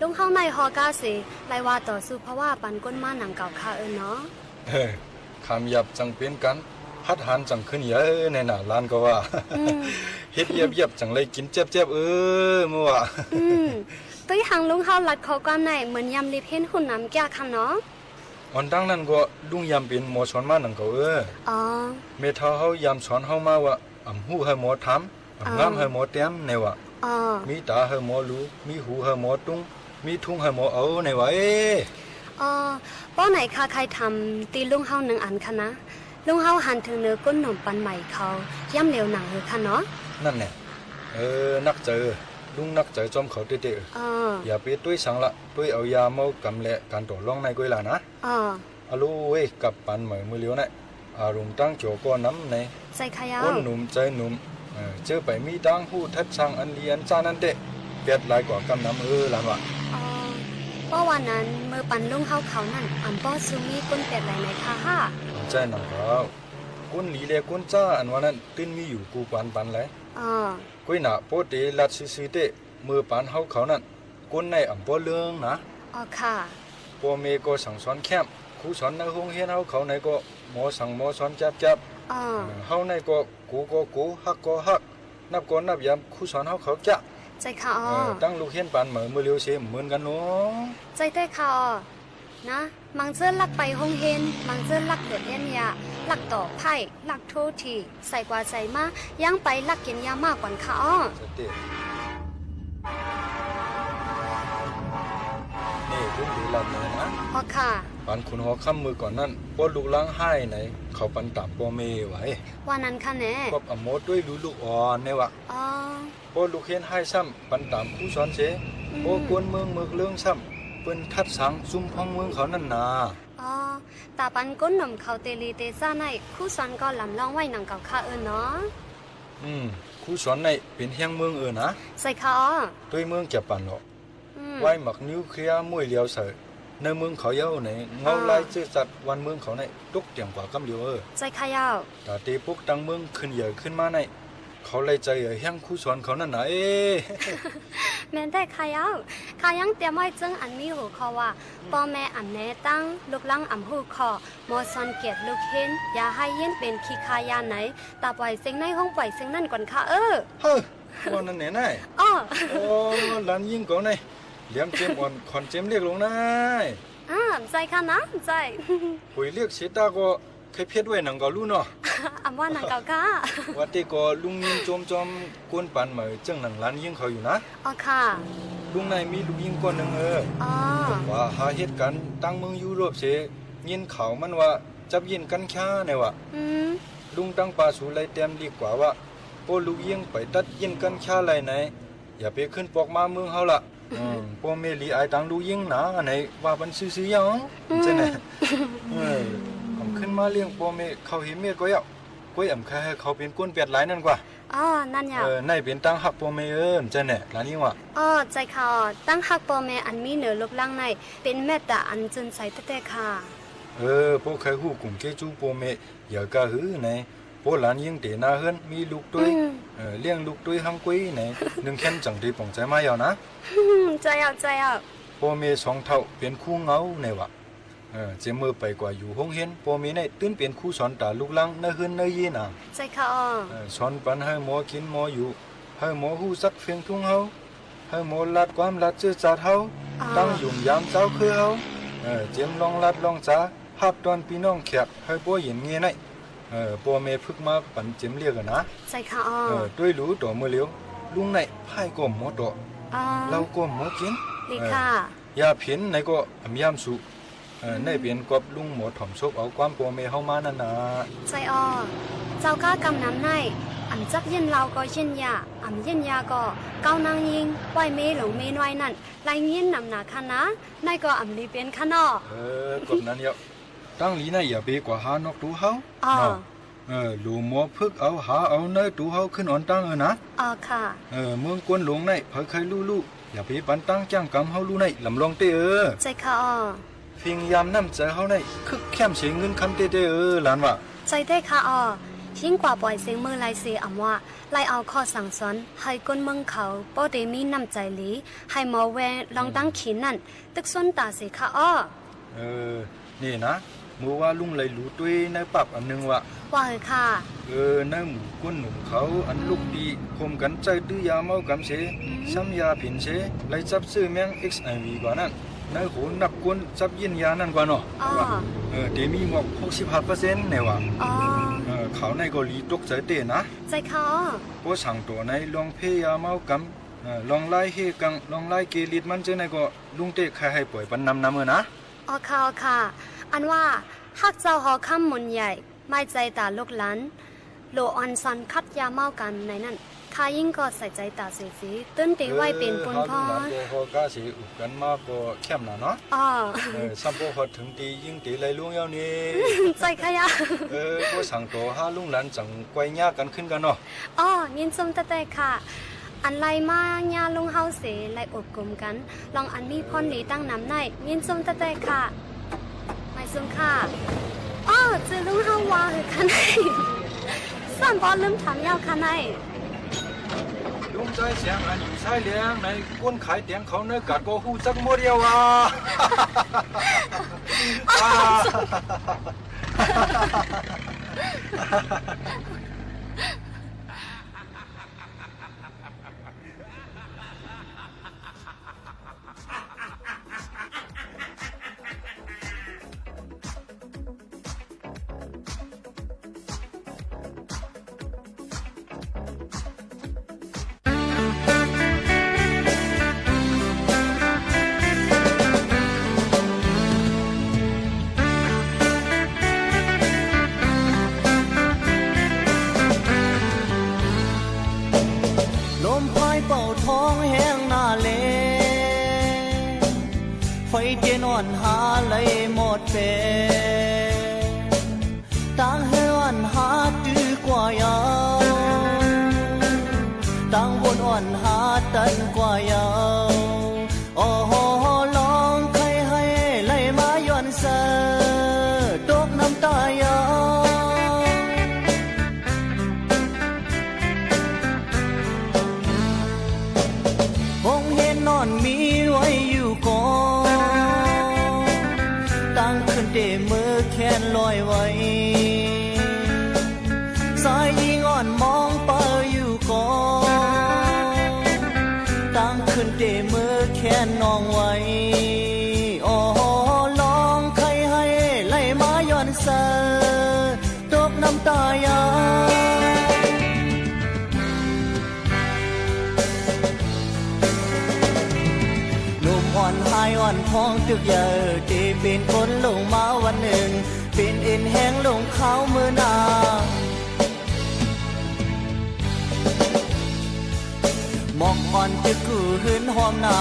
ลุงเข้าในฮอกาสิไลว่าต่อสู้เพราะว่าปันก้นมาหนังเก่าคาเนาะคำหยับจังเป็นกันพัดหันจังขึ้นเยอะในหน้าร้านก็ว่าเฮ็ดเยียบจังเลยกินเจ็บเมื่อว่าตุ้ยหังลุงเข้าลัดคอความในเหมือนยำลิบเห็นหุ่นน้ำแก่คำเนาะอันดังนั้นก็ลุงยำเป็นหมอสอนมาหนังเก่าอ๋อเมทาเฮายำสอนเฮามาว่าอำหูให้หมอทำอำงามให้หมอเต็มในว่ามีตาให้หมอรู้มีหูให้หมอตุ้งมีทุ่งให้หมอเอาในว่าป้อไหนคะใครทำตีลุงเฮาหนึ่งอันคะนะลุงเฮาหันถึงเนื้อก้นหนมปันใหม่เขาย่ำเร็วหนังเฮอค่ะเนาะนั่นแน่นักเจอลุงนักเจอจอมเขาเตะอย่าไปตุ้ยสังละตุ้ยเอายาเมากำแหละการต่อรองในกุ้ยล่ะนะอาลูเว้กับปันใหม่มือเลี้ยวนะอารมณ์ตั้งโจก้อนน้ำในใจขยาวก้นหนุ่มใจหนุ่มเจอไปมีตั้งผู้ทัดช่างอันเลียนจ้านั่นเตะเปียดลายกว่ากำน้ำหลานวะเพราะวันนั้นเมื่อปันลุงเฮาเขานั่นอันป้อซูมีก้นเปียดไหลในค่ะฮ่าใจหนังเขาก้นหลีเลียก้นจ้าอันวันนั้นตื้นมีอยู่กูปันเลยกุ้ยหนาโปเตลัดซีเตมือปันเฮาเขานั่นก้นในอ่ำป้อเลื่องนะค่ะปอเมก็สั่งสอนแคบครูสอนในห้องเฮียนเฮาเขาในก็หมอสั่งหมอสอนจับเฮาในก็กูฮักก็ฮักนับก็นับยำครูสอนเฮาเขาจะใจค่ะตั้งลูกเฮียนปันมือเลี้ยวเสียเหมือนกันเนาะใจได้ค่ะนะมังเจอลักไปห้องเฮนมังเจอลักเดือดเอ็นยาลักต่อไผ่ลักโททีใส่กว่าใจมาย่างไปลักกินยามากกว่าค่ะนี่ ขึ้นเดลันเลยนะ อ๋อค่ะปันคุณหอค่ำมือก่อนนั่นป้อลูกล้างให้ไหนเขาปันตามป้อเมไว้วันนั้นค่ะแน่ก็อโมดด้วยลูกอ่อนเนี่ยวะอ๋อป้อลูกเห็นให้ซ้ำปันตามผู้สอนเสป้อกวนเมืองเรื่องซ้ำเปิ้นทัดสังซุ่มพ้องเมืองเขานั่นนาอ๋อตาปันก้นหนุ่มเขาเตลีเตซ่าในคู่สอนก็ลำลองไว้หนังเก่าข้าเนาะคู่สอนในเป็นแห่งเมืองนะใส่ค่ะอ๋อด้วยเมืองจะปันหรอกไว้หมักนิวเคลียร์มวยเลียวเสยในเมืองเขาเย้าในเงาลายจืดจัดวันเมืองเขาในตุกเตียงกว่ากำเลียวใจขยาวแต่ตีปุ๊กดังเมืองขึ้นใหญ่ขึ้นมาในเขาเลยใจแห้งคู่สอนเขานั่นนะแม่ได้ขยาวขายังเตรียมไว้จึงอันมีหูคอว่าพ่อแม่อันแน่ตั้งลูกลังอ่ำหูคอมอซอนเกียรลูกเห็นอย่าให้เย็นเป็นขี้ขายาไหนตาปล่อยเสียงในห้องปล่อยเสียงนั่นก่อนค่ะเฮ้ยวันนั้นแน่อ๋อหลานยิ่งก่อนในเลี้ยงเจมอ่อนคอนเจมเรียกลงนายใจค่ะนะใจคุยเรียกเสตาก็เคยเพียรไว้หนังก็รู้เนาะอ่ำว่าหนังเก่าค่ะว่าแต่ก็ลุงยิงจมกวนปันเหมือจังหนังหลานยิ่งเขาอยู่นะอ๋อค่ะลุงนายมีลูกยิงก้อนหนึ่งว่าหาเหตุการณ์ตั้งเมืองยุโรปเสยินเขามันว่าจับยินกันค้าเนี่ยวะลุงตั้งปลาสูไรเต็มดีกว่าว่าโป้ลูกยิงไปตัดยินกันค้าไรไหนอย่าไปขึ้นปอกมาเมืองเขาละพ่อเมลีไอตังดูยิ่งหนาอันไหนว่ามันซื้อยังใช่ไหมผมขึ้นมาเลี้ยงพ่อเมเขาเห็นเมียก็ยับก็ย่ำแค่ให้เขาเป็นก้นเปียดหลายนั่นกว่านั่นยาในเป็นตั้งหักพ่อเมใช่ไหมร้านนี้ว่ะใจค่ะตั้งหักพ่อเมอันมีเหนือลบล่างในเป็นแม่ตาอันจนใสแต่ค่ะพวกใครหูกลุ่มเกจูพ่อเมอย่ากะหือไหนพวกหลานยิ่งเตะนาเฮิรนมีลูกด้วยเลี้ยงลูกด้วยหังกุ้ยไหนนึ่งแค่นจังดีป่องใจมาเอานะใจเอาพ่อเมสองเท่าเป็นคู่เงาในวะเจมือไปกว่าอยู่ห้องเห็นพ่อเมในตื้นเป็นคู่สอนตาลูกลังเนื้อเฮิรนเนื้อยีน่ะใจค่ะสอนปันให้หมอกินหมออยู่ให้หมอหูซักเฟียงทุ่งเฮาให้หมอลัดความลัดเจือจัดเฮาตั้งยุ่งยามเจ้าคือเฮาเจมลองลัดลองจ้าภาพตอนพี่น้องแขกให้พ่อเห็นเงี้ยไหนพ่อเมพึกมาปั่นเจมเรียกกันนะใช่ค่ะด้วยรู้ต่อเมื่อเลี้ยวลุงไหนไพ่ก็หมดต่อเราก็หมดกินดีค่ะยาเพียนไหนก็อำยามสุในเปลี่ยนกับลุงหมดถ่อมซบเอาความพ่อเมเข้ามานั่นนะใช่เจ้าก้ากำน้ำในอำจักเย็นเราก็เช่นยาอำเย็นยาก็เก้านางยิงไหวเมหลงเมน้อยนั่นลายเงี้ยนำหนาคันนะในก็อำลีเป็นคันนอกบนั้นเยอะตั้งลีน่ะอย่าไปกว่าหานกตูเฮาลูหมอพึกเอาหาเอาเนยตูเฮาขึ้นอ่อนตั้งนะค่ะเมืองกวนหลงในเผยใครลู่อย่าไปปันตั้งจ้างกำเฮาลู่ในลำลองเตใจค่ะฟิงยามน้ำใจเฮาในคึกแคมเสียเงินคำเตหลานว่ะใจได้ค่ะยิ่งกว่าปล่อยเสียงมือลายเสียอำว่าไล่เอาข้อสั่งสอนให้ก้นเมืองเขาป้อเดมีน้ำใจหลีให้หมอแวลองตั้งขีนนั่นตึกส้นตาเสียค่ะนี่นะมือว่าลุงเลยรู้ด้วยในปรับอันนึงว่าค่ะในหมู่ก้นหนุ่มเขาอันลูกดีคมกันใจตื้อยาเมากำเสซ้ำยาผินเสเลยจับซื้อแมง XIV กว่านั้นในโหนับก้นจับยินยานั่นกว่าเนาะเดมีหมอก 65% เนี่ยว่ะเขาในเกาหลีตกใจเตนะใจเขาพอสั่งตัวในลองเพยาเมากำลองไล่เฮกังลองไล่เกลิดมันเจอในก็ลุงเตะใครให้ปล่อยปันนำนะค่ะอันว่าฮักเจ้าหอคำมุนใหญ่ไม่ใจตาลูกหลานโลออนซันคัดยาเมากันในนั้นข้ายิ่งก็ใส่ใจตาเสียต้นตีไว้เป็นปนพรพอกาสีอุกันมากก็เข้มหนาเนาะสัมโพหดถึงตียิ่งตีไรลุงเย้านี่ใจขยะก็สั่งตัวห้าลุงหลานจังไกวยากกันขึ้นกันเนาะยินสมแต่ค่ะอันไรมาญาลุงเฮาเสไล่อบกลมกันลองอันมีพรหลีตั้งน้ำในยินสมแต่ค่ะไม่สมค่ะเจอลุงเฮาวาคือคันไหนสั่นบอลลืมถามยาวคันไหนลุงใจเสียงอันอยู่ใช่เลี้ยงในก้นขายเตียงเขาเนื้อกัดก็หูจักโมเดียว เจนอ่อนหาเลยหมดเป็นตั้งให้อ่อนหาดื้อกว่ายาวตั้งบนอ่อนหาตันกว่ายาวโอ้โหลองใครให้ไล่มาย้อนเสอตกน้ำตายาวคงเห็นนอนมีไว้อยู่ก่อนตั้งขึ้นเดมือแขนลอยไว้สายยิงอ่อนมองเปออยู่ก่อนตั้งขึ้นเดมือแขนน้องไว้โอ้ลองใครให้ไล่มาย้อนเสอตกน้ำตายาอ่อนหายอ่อนพองตึกเยอะที่เป็นคนลงมาวันหนึ่งเป็นเอ็นแห้งลงเขามือนาหมอกอ่อนตึกกูหืนหอมหน้า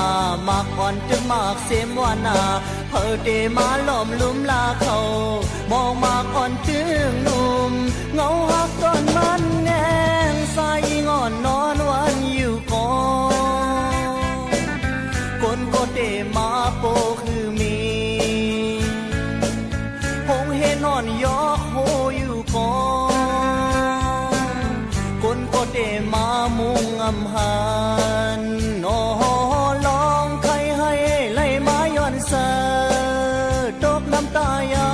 มากอ่อนตึกมากเสมวานาเฮอเดมาหลอมลุ่มลาเขามองมากอ่อนตึงหนุ่มเงาหักตอนมันแงงสายงอ่อนนอนวันอยู่ก่อนคนก็เดมาโปคือมีคงเห็นนอนยอกโหอยู่ก่อนคนก็เดมามุงอำหันโอ้ลองใครให้ไล่มาย้อนเสอตกน้ำตายา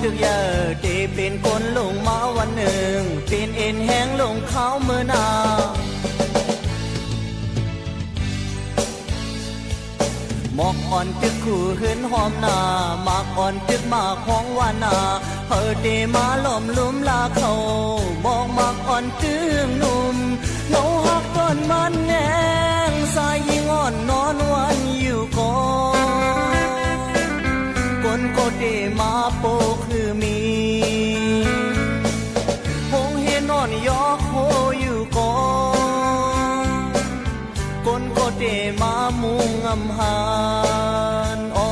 ตึกเยอะที่เป็นคนลงมาวันหนึ่งเป็นเอ็นแห้งลงเขาเมื่อนาหมอกอ่อนตึกคู่หืนหอมหน้ามากอ่อนตึกมากของวานาเฮอเดมาหลอมลุ่มลาเขามองมากอ่อนตึงหนุ่มเงาหักต้นมันแงงสายยิงอ่อนนอนวันอยู่ก่อนคนก็เดมาโปคือมีคงเห็นนอนยอกโหอยู่ก่อนคนก็เดมามุงอำหันอ๋อ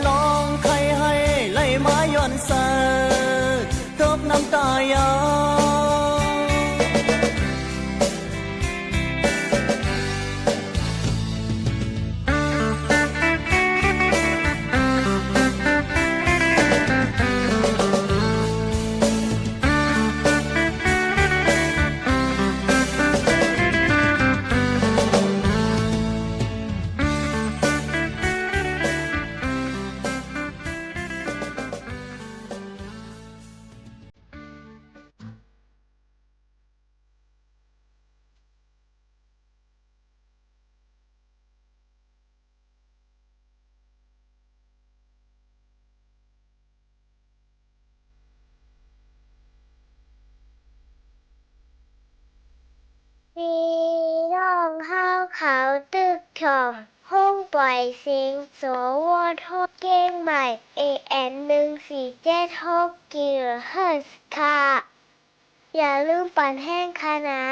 ลองใครให้ไล่มาย้อนเสอตกน้ำตายาพี่น้องเฮาเขาตึกถอมห้องปล่อยเสียงสวทเก้งใหม่ AM1476 กิโลเฮิรตซ์ค่ะอย่าลืมปั่นแห้งค่ะนะ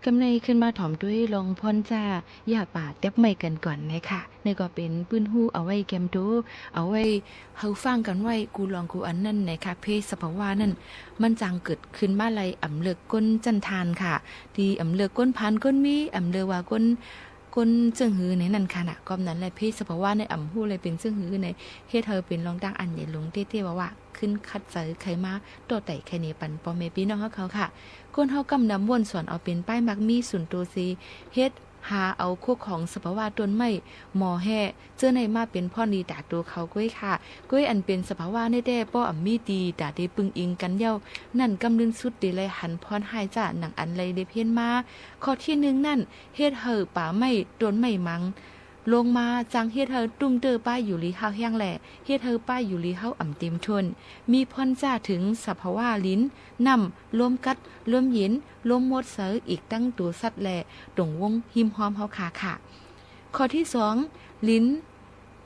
กำในขึ้นมาถ่อมด้วยลงพ่นจ้าอย่าป่าเต็บไม่กันก่อนนะคะนี่ก็เป็นปื้นหู้เอาไว้แกมดูเอาไว้เฮาฟังกันไว้กูลองกูอันนั่นนะคะเพศสภาวะนั่นมันจังเกิดขึ้นมาไรอำเลิกก้นจันทานค่ะที่อำเลิกก้นพันก้นมีอำเลิกว่าก้นเจิ้งหือในนั้นค่ะนะก็นั้นแหละเพศสภาวะในอำหู้เลยเป็นเจิ้งหือในเฮ็ดเธอเป็นรองดังอันใหญ่หลงเต้ๆว่าขึ้นคัดเจอใครมาตัวไต่ใครนี่ปันปอเมพี่น้องเขาค่ะคนเฮากำนำวนสอนเอาเป็นป้ายมักมีสุนโตซีเฮ็ดหาเอาควบของสภาวะต้นไม้หมอแห่เจอในมาเป็นพ่อดีดาตัวเขาก้อยค่ะก้อยอันเป็นสภาวะในแด่ป้ออำมีดีดาได้ปึงอิงกันเย้านั่นกำลึงสุดเดเลยหันพรหายจ้าหนังอันไรได้เพี้ยนมาข้อที่1นั่นเฮ็ดเห่อป่าไม้ต้นไม้มังลงมาจังเฮ็ดเฮาตุ้มเตอป้ายอยู่ลีเฮาแห้งแหล่เฮ็ดเฮาป้ายอยู่ลีเฮาอ่ำเต็มทนมีพ่นจ้าถึงสภาวะลิ้นนำลมกัดลมเย็นลมหมดเสออีกตั้งตัวสัตว์แหล่ตรงวงหิมหอมเฮาค่ะข้อที่2ลิ้น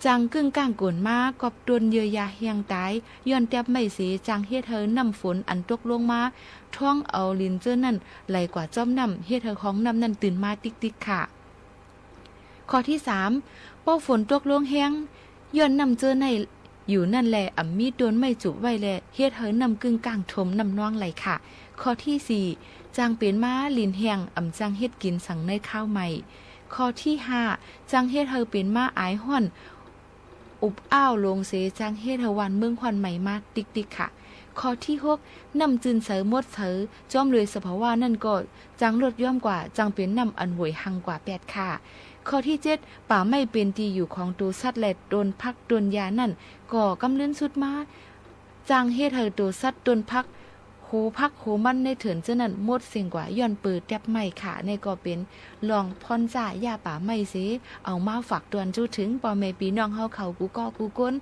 จังกึ่งก้างโกนมากอบตวนเยือยาเฮียงตายย้อนแตบไม่เสจังเฮ็ดเฮานำฝนอันตกลงมาท้องเอาลิ้นเจ้อนั่นไหลกว่าจ้อมนำเฮ็ดเฮาของนำนั่นตื่นมาติ๊กๆค่ะข้อที่3ป้อฝนตกลงแห้งย้อนนำเจอในอยู่นั่นแหละอ่ำมีดโดนไม่จุไว้แลเฮ็ดเฮานำกึ่งกลางถมนำน้องไหลค่ะข้อที่4จังเป็นม้าลินแห้งอ่ำจังเฮ็ดกินสั่งในข้าวใหม่ข้อที่5จังเฮ็ดเฮาเป็นม้าอายห้อนอุบอ้าวลงเสจังเฮ็ดเฮาวันเมืองควันใหม่มาติ๊กๆค่ะข้อที่6นำจืนเสอหมดเสอจ้อมเลยสภาวะนั่นก็จังลดย่อมกว่าจังเป็นนำอันหวยหังกว่า8ค่ะข้อที่7ป่าไม่เป็นที่อยู่ของตัวสัตว์และโดนพักโดนยานั่นก่อกำเลื่อนสุดมาจางเฮ็ดให้ตัวสัตว์โดนพักโหพักโหมันในเถินเจ้านั่นหมดสิ่งกว่าย้อนเปิดแทบไม่ค่ะในก็เป็นลองพรจ่ายาป่าไม่เสเอามาฝากตวนจู้ถึงปอแม่ปีน้องเฮาเขากูก็กูก้น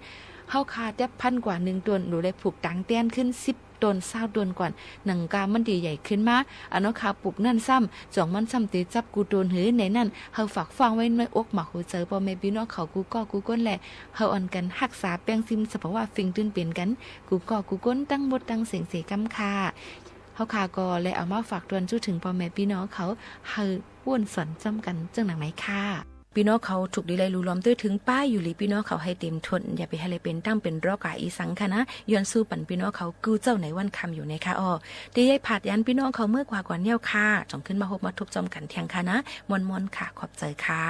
เฮาคาแทบพันกว่า1ตวนหนูเลยผูกตังเตี้ยนขึ้น10ตน20ตนก่อนหนังกามันดีใหญ่ขึ้นมาอันนั้นขาปุบนั่นซ้ำจ่องมันซ้ำตีจับกูโดนหือในนั่นเฮาฝากฟังไว้ในอกหมักหัวใจพ่อแม่พี่น้องเขากูก็กูก้นแหละเฮาอ่อนกันรักษาแป้งซิมสภาวะฟิงตื่นเป็นกันกูก็กูก้นตั้งหมดตั้งเสียงเสกำค่ะเฮาคาก็เลยเอามาฝากตวนจู้ถึงพ่อแม่พี่น้องเขาเฮาว่นสอนจำกันจังหนังไหนค่ะพี่น้องเขาถูกดีเลยรู้ล้อมด้วยถึงป้ายอยู่หลีพี่น้องเขาให้เต็มทนอย่าไปให้เลยเป็นตั้งเป็นรอกาอีสังค่ะนะย้อนสู้ปั่นพี่น้องเขากู้เจ้าไหนวันคำอยู่ในค่ะอ้อได้ยายผาดยันพี่น้องเขาเมื่อกว่าเนี่ยค่ะจ่องขึ้นมาพบมาทุบจอมกันเทียงค่ะนะมอนๆค่ะขอบใจค่ะ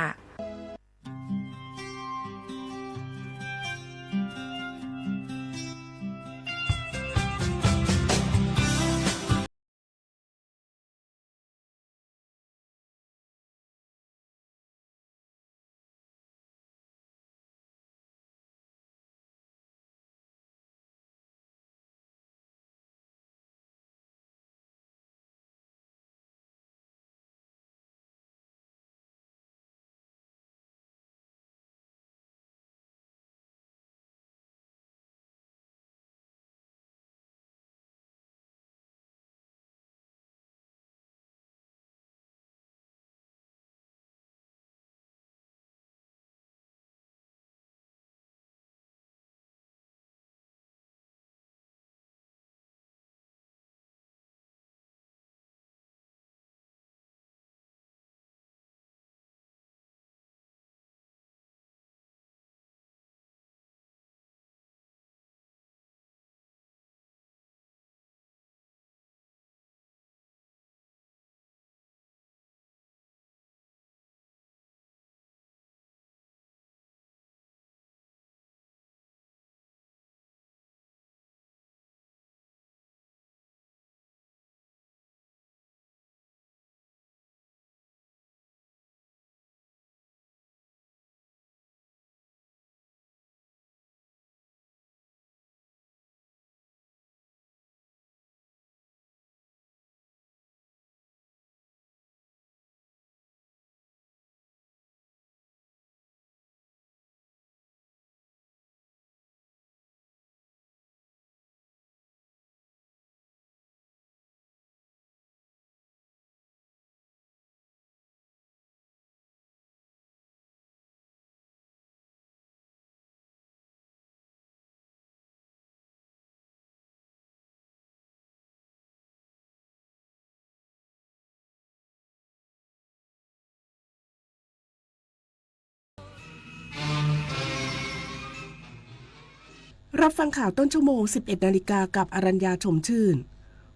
รับฟังข่าวต้นชั่วโมง 11 นาฬิกากับอรัญญาชมชื่น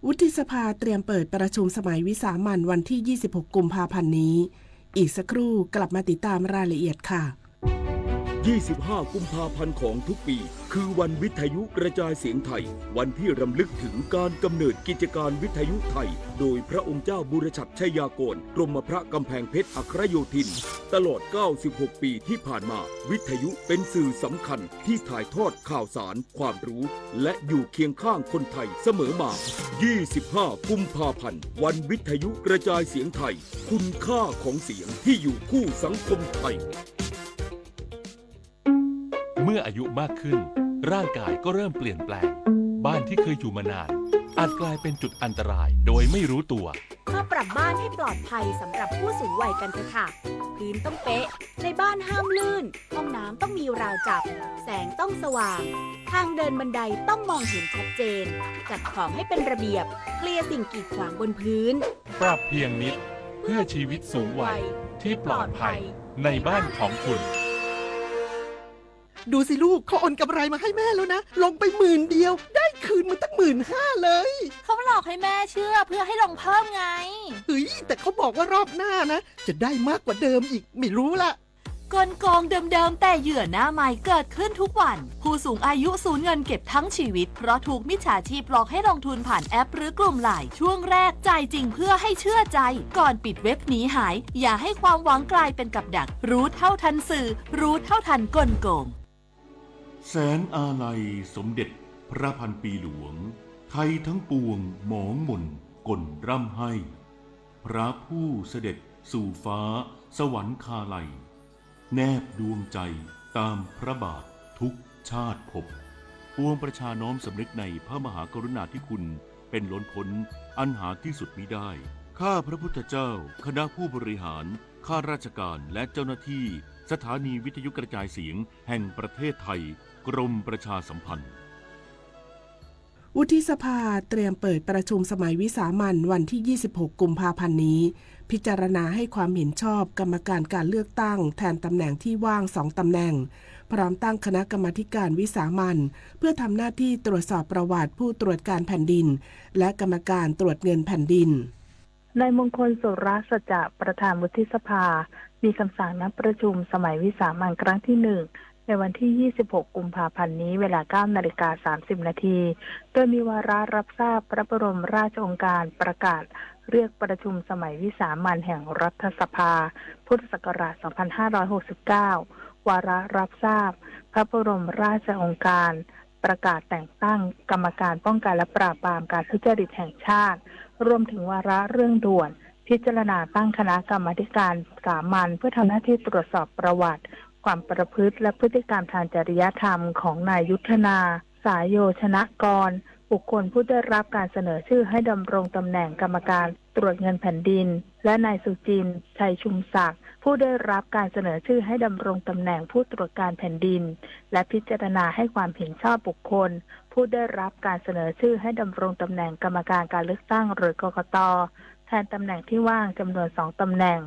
วุฒิสภาเตรียมเปิดประชุมสมัยวิสามัญวันที่ 26 กุมภาพันธ์นี้อีกสักครู่กลับมาติดตามรายละเอียดค่ะ 25 กุมภาพันธ์ของทุกปีคือวันวิทยุกระจายเสียงไทยวันที่รำลึกถึงการกำเนิดกิจการวิทยุไทยโดยพระองค์เจ้าบุรชัดชัยยากรกรมพระกำแพงเพชรอัครโยธินตลอด 96 ปีที่ผ่านมาวิทยุเป็นสื่อสำคัญที่ถ่ายทอดข่าวสารความรู้และอยู่เคียงข้างคนไทยเสมอมา 25 กุมภาพันธ์วันวิทยุกระจายเสียงไทยคุณค่าของเสียงที่อยู่คู่สังคมไทยเมื่ออายุมากขึ้นร่างกายก็เริ่มเปลี่ยนแปลงบ้านที่เคยอยู่มานานอาจกลายเป็นจุดอันตรายโดยไม่รู้ตัวมาปรับบ้านให้ปลอดภัยสำหรับผู้สูงวัยกันเถอะค่ะพื้นต้องเป๊ะในบ้านห้ามลื่นห้องน้ำต้องมีราวจับแสงต้องสว่างทางเดินบันไดต้องมองเห็นชัดเจนจัดของให้เป็นระเบียบเคลียร์สิ่งกีดขวางบนพื้นปรับเพียงนิดเพื่อชีวิตสูงวัยที่ปลอดภัยในบ้านของคุณดูสิลูกเขาโอนกำไรมาให้แม่แล้วนะลงไป10,000เดียวได้คืนมาตั้ง15,000เลยเขาหลอกให้แม่เชื่อเพื่อให้ลงเพิ่มไงเฮ้ยแต่เขาบอกว่ารอบหน้านะจะได้มากกว่าเดิมอีกไม่รู้ละกลโกงเดิมๆแต่เหยื่อหน้าใหม่เกิดขึ้นทุกวันผู้สูงอายุสูญเงินเก็บทั้งชีวิตเพราะถูกมิจฉาชีพหลอกให้ลงทุนผ่านแอปหรือกลุ่มไลน์ช่วงแรกจ่ายจริงเพื่อให้เชื่อใจก่อนปิดเว็บหนีหายอย่าให้ความหวังกลายเป็นกับดักรู้เท่าทันสื่อรู้เท่าทันกลโกงแสนอาลัยสมเด็จพระพันปีหลวงไทยทั้งปวงหมองหม่นกลร่ำให้พระผู้เสด็จสู่ฟ้าสวรรคาลัยแนบดวงใจตามพระบาททุกชาติภพปวงประชาน้อมสำนึกในพระมหากรุณาธิคุณเป็นล้นพ้นอันหาที่สุดมิได้ข้าพระพุทธเจ้าคณะผู้บริหารข้าราชการและเจ้าหน้าที่สถานีวิทยุกระจายเสียงแห่งประเทศไทยกรมประชาสัมพันธ์วุฒิสภาเตรียมเปิดประชุมสมัยวิสามัญวันที่ 26 กุมภาพันธ์นี้พิจารณาให้ความเห็นชอบกรรมการการเลือกตั้งแทนตำแหน่งที่ว่าง2 ตำแหน่งพร้อมตั้งคณะกรรมาการวิสามัญเพื่อทำหน้าที่ตรวจสอบประวัติผู้ตรวจการแผ่นดินและกรรมการตรวจเงินแผ่นดินนายมงคลสุรสัจจะประธานวุฒิสภามีคำสั่งนัดประชุมสมัยวิสามัญครั้งที่ 1ในวันที่ 26 กุมภาพันธ์นี้เวลา 9:30 น.โดยมีวาระรับทราบพระบรมราชโองการประกาศเรียกประชุมสมัยวิสามัญแห่งรัฐสภาพุทธศักราช 2569 วาระรับทราบพระบรมราชโองการประกาศแต่งตั้งกรรมการป้องกันและปราบปรามการทุจริตแห่งชาติรวมถึงวาระเรื่องด่วนพิจารณาตั้งคณะกรรมาการสามัญเพื่อทำหน้าที่ตรวจสอบประวัติความประพฤติและพฤติกรรมทางจริยธรรมของนายยุทธนาสายโยชนะกรบุคคลผู้ได้รับการเสนอชื่อให้ดำรงตำแหน่งกรรมการตรวจเงินแผ่นดินและนายสุจินต์ชัยชุมศักดิ์ผู้ได้รับการเสนอชื่อให้ดำรงตำแหน่งผู้ตรวจการแผ่นดินและพิจารณาให้ความเห็นชอบบุคคลผู้ได้รับการเสนอชื่อให้ดำรงตำแหน่งกรรมการการเลือกตั้งหรือกกต.แทนตำแหน่งที่ว่างจำนวน2 ตำแหน่ง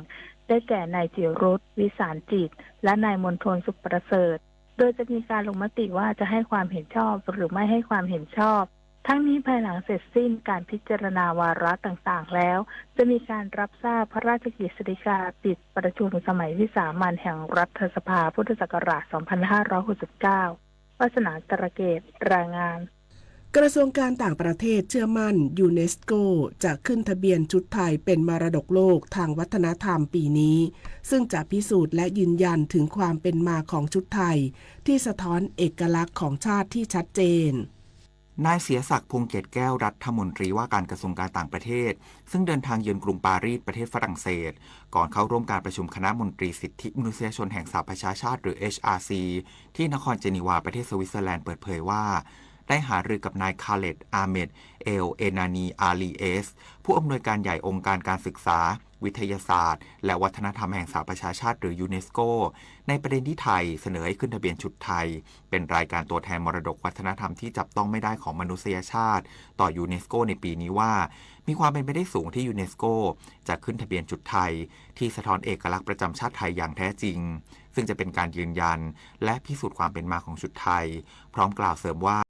ได้แก่นายจิรุตวิสารจิตและนายมณฑลสุขประเสริฐโดยจะมีการลงมติว่าจะให้ความเห็นชอบหรือไม่ให้ความเห็นชอบทั้งนี้ภายหลังเสร็จสิ้นการพิจารณาวาระต่างๆแล้วจะมีการรับทราบพระราชกฤษฎีกาปิดประชุมสมัยวิสามัญแห่งรัฐสภาพุทธศักราช 2569 วาสนาตระเกตรายงานกระทรวงการต่างประเทศเชื่อมั่นยูเนสโกจะขึ้นทะเบียนชุดไทยเป็นมรดกโลกทางวัฒนธรรมปีนี้ซึ่งจะพิสูจน์และยืนยันถึงความเป็นมาของชุดไทยที่สะท้อนเอกลักษณ์ของชาติที่ชัดเจนนายเสียศักดิ์พงษ์เกตแก้วรัฐมนตรีว่าการกระทรวงการต่างประเทศซึ่งเดินทางเยือนกรุงปารีสประเทศฝรั่งเศสก่อนเข้าร่วมการประชุมคณะมนตรีสิทธิมนุษยชนแห่งสหประชาชาติหรือ HRC ที่นครเจนีวาประเทศสวิตเซอร์แลนด์เปิดเผยว่าได้หารือกับนายคาเลดอาเมดเอลเอนานีอาลีเอสผู้อำนวยการใหญ่องค์การการศึกษาวิทยาศาสตร์และวัฒนธรรมแห่งสหประชาชาติหรือยูเนสโกในประเด็นที่ไทยเสนอให้ขึ้นทะเบียนชุดไทยเป็นรายการตัวแทนมรดกวัฒนธรรมที่จับต้องไม่ได้ของมนุษยชาติต่อยูเนสโกในปีนี้ว่ามีความเป็นไปได้สูงที่ยูเนสโกจะขึ้นทะเบียนชุดไทยที่สะท้อนเอกลักษณ์ประจำชาติไทยอย่างแท้จริง ซึ่งจะเป็นการยืนยันและพิสูจน์ความเป็นมาของชุดไทยพร้อมกล่าวเสริมว่า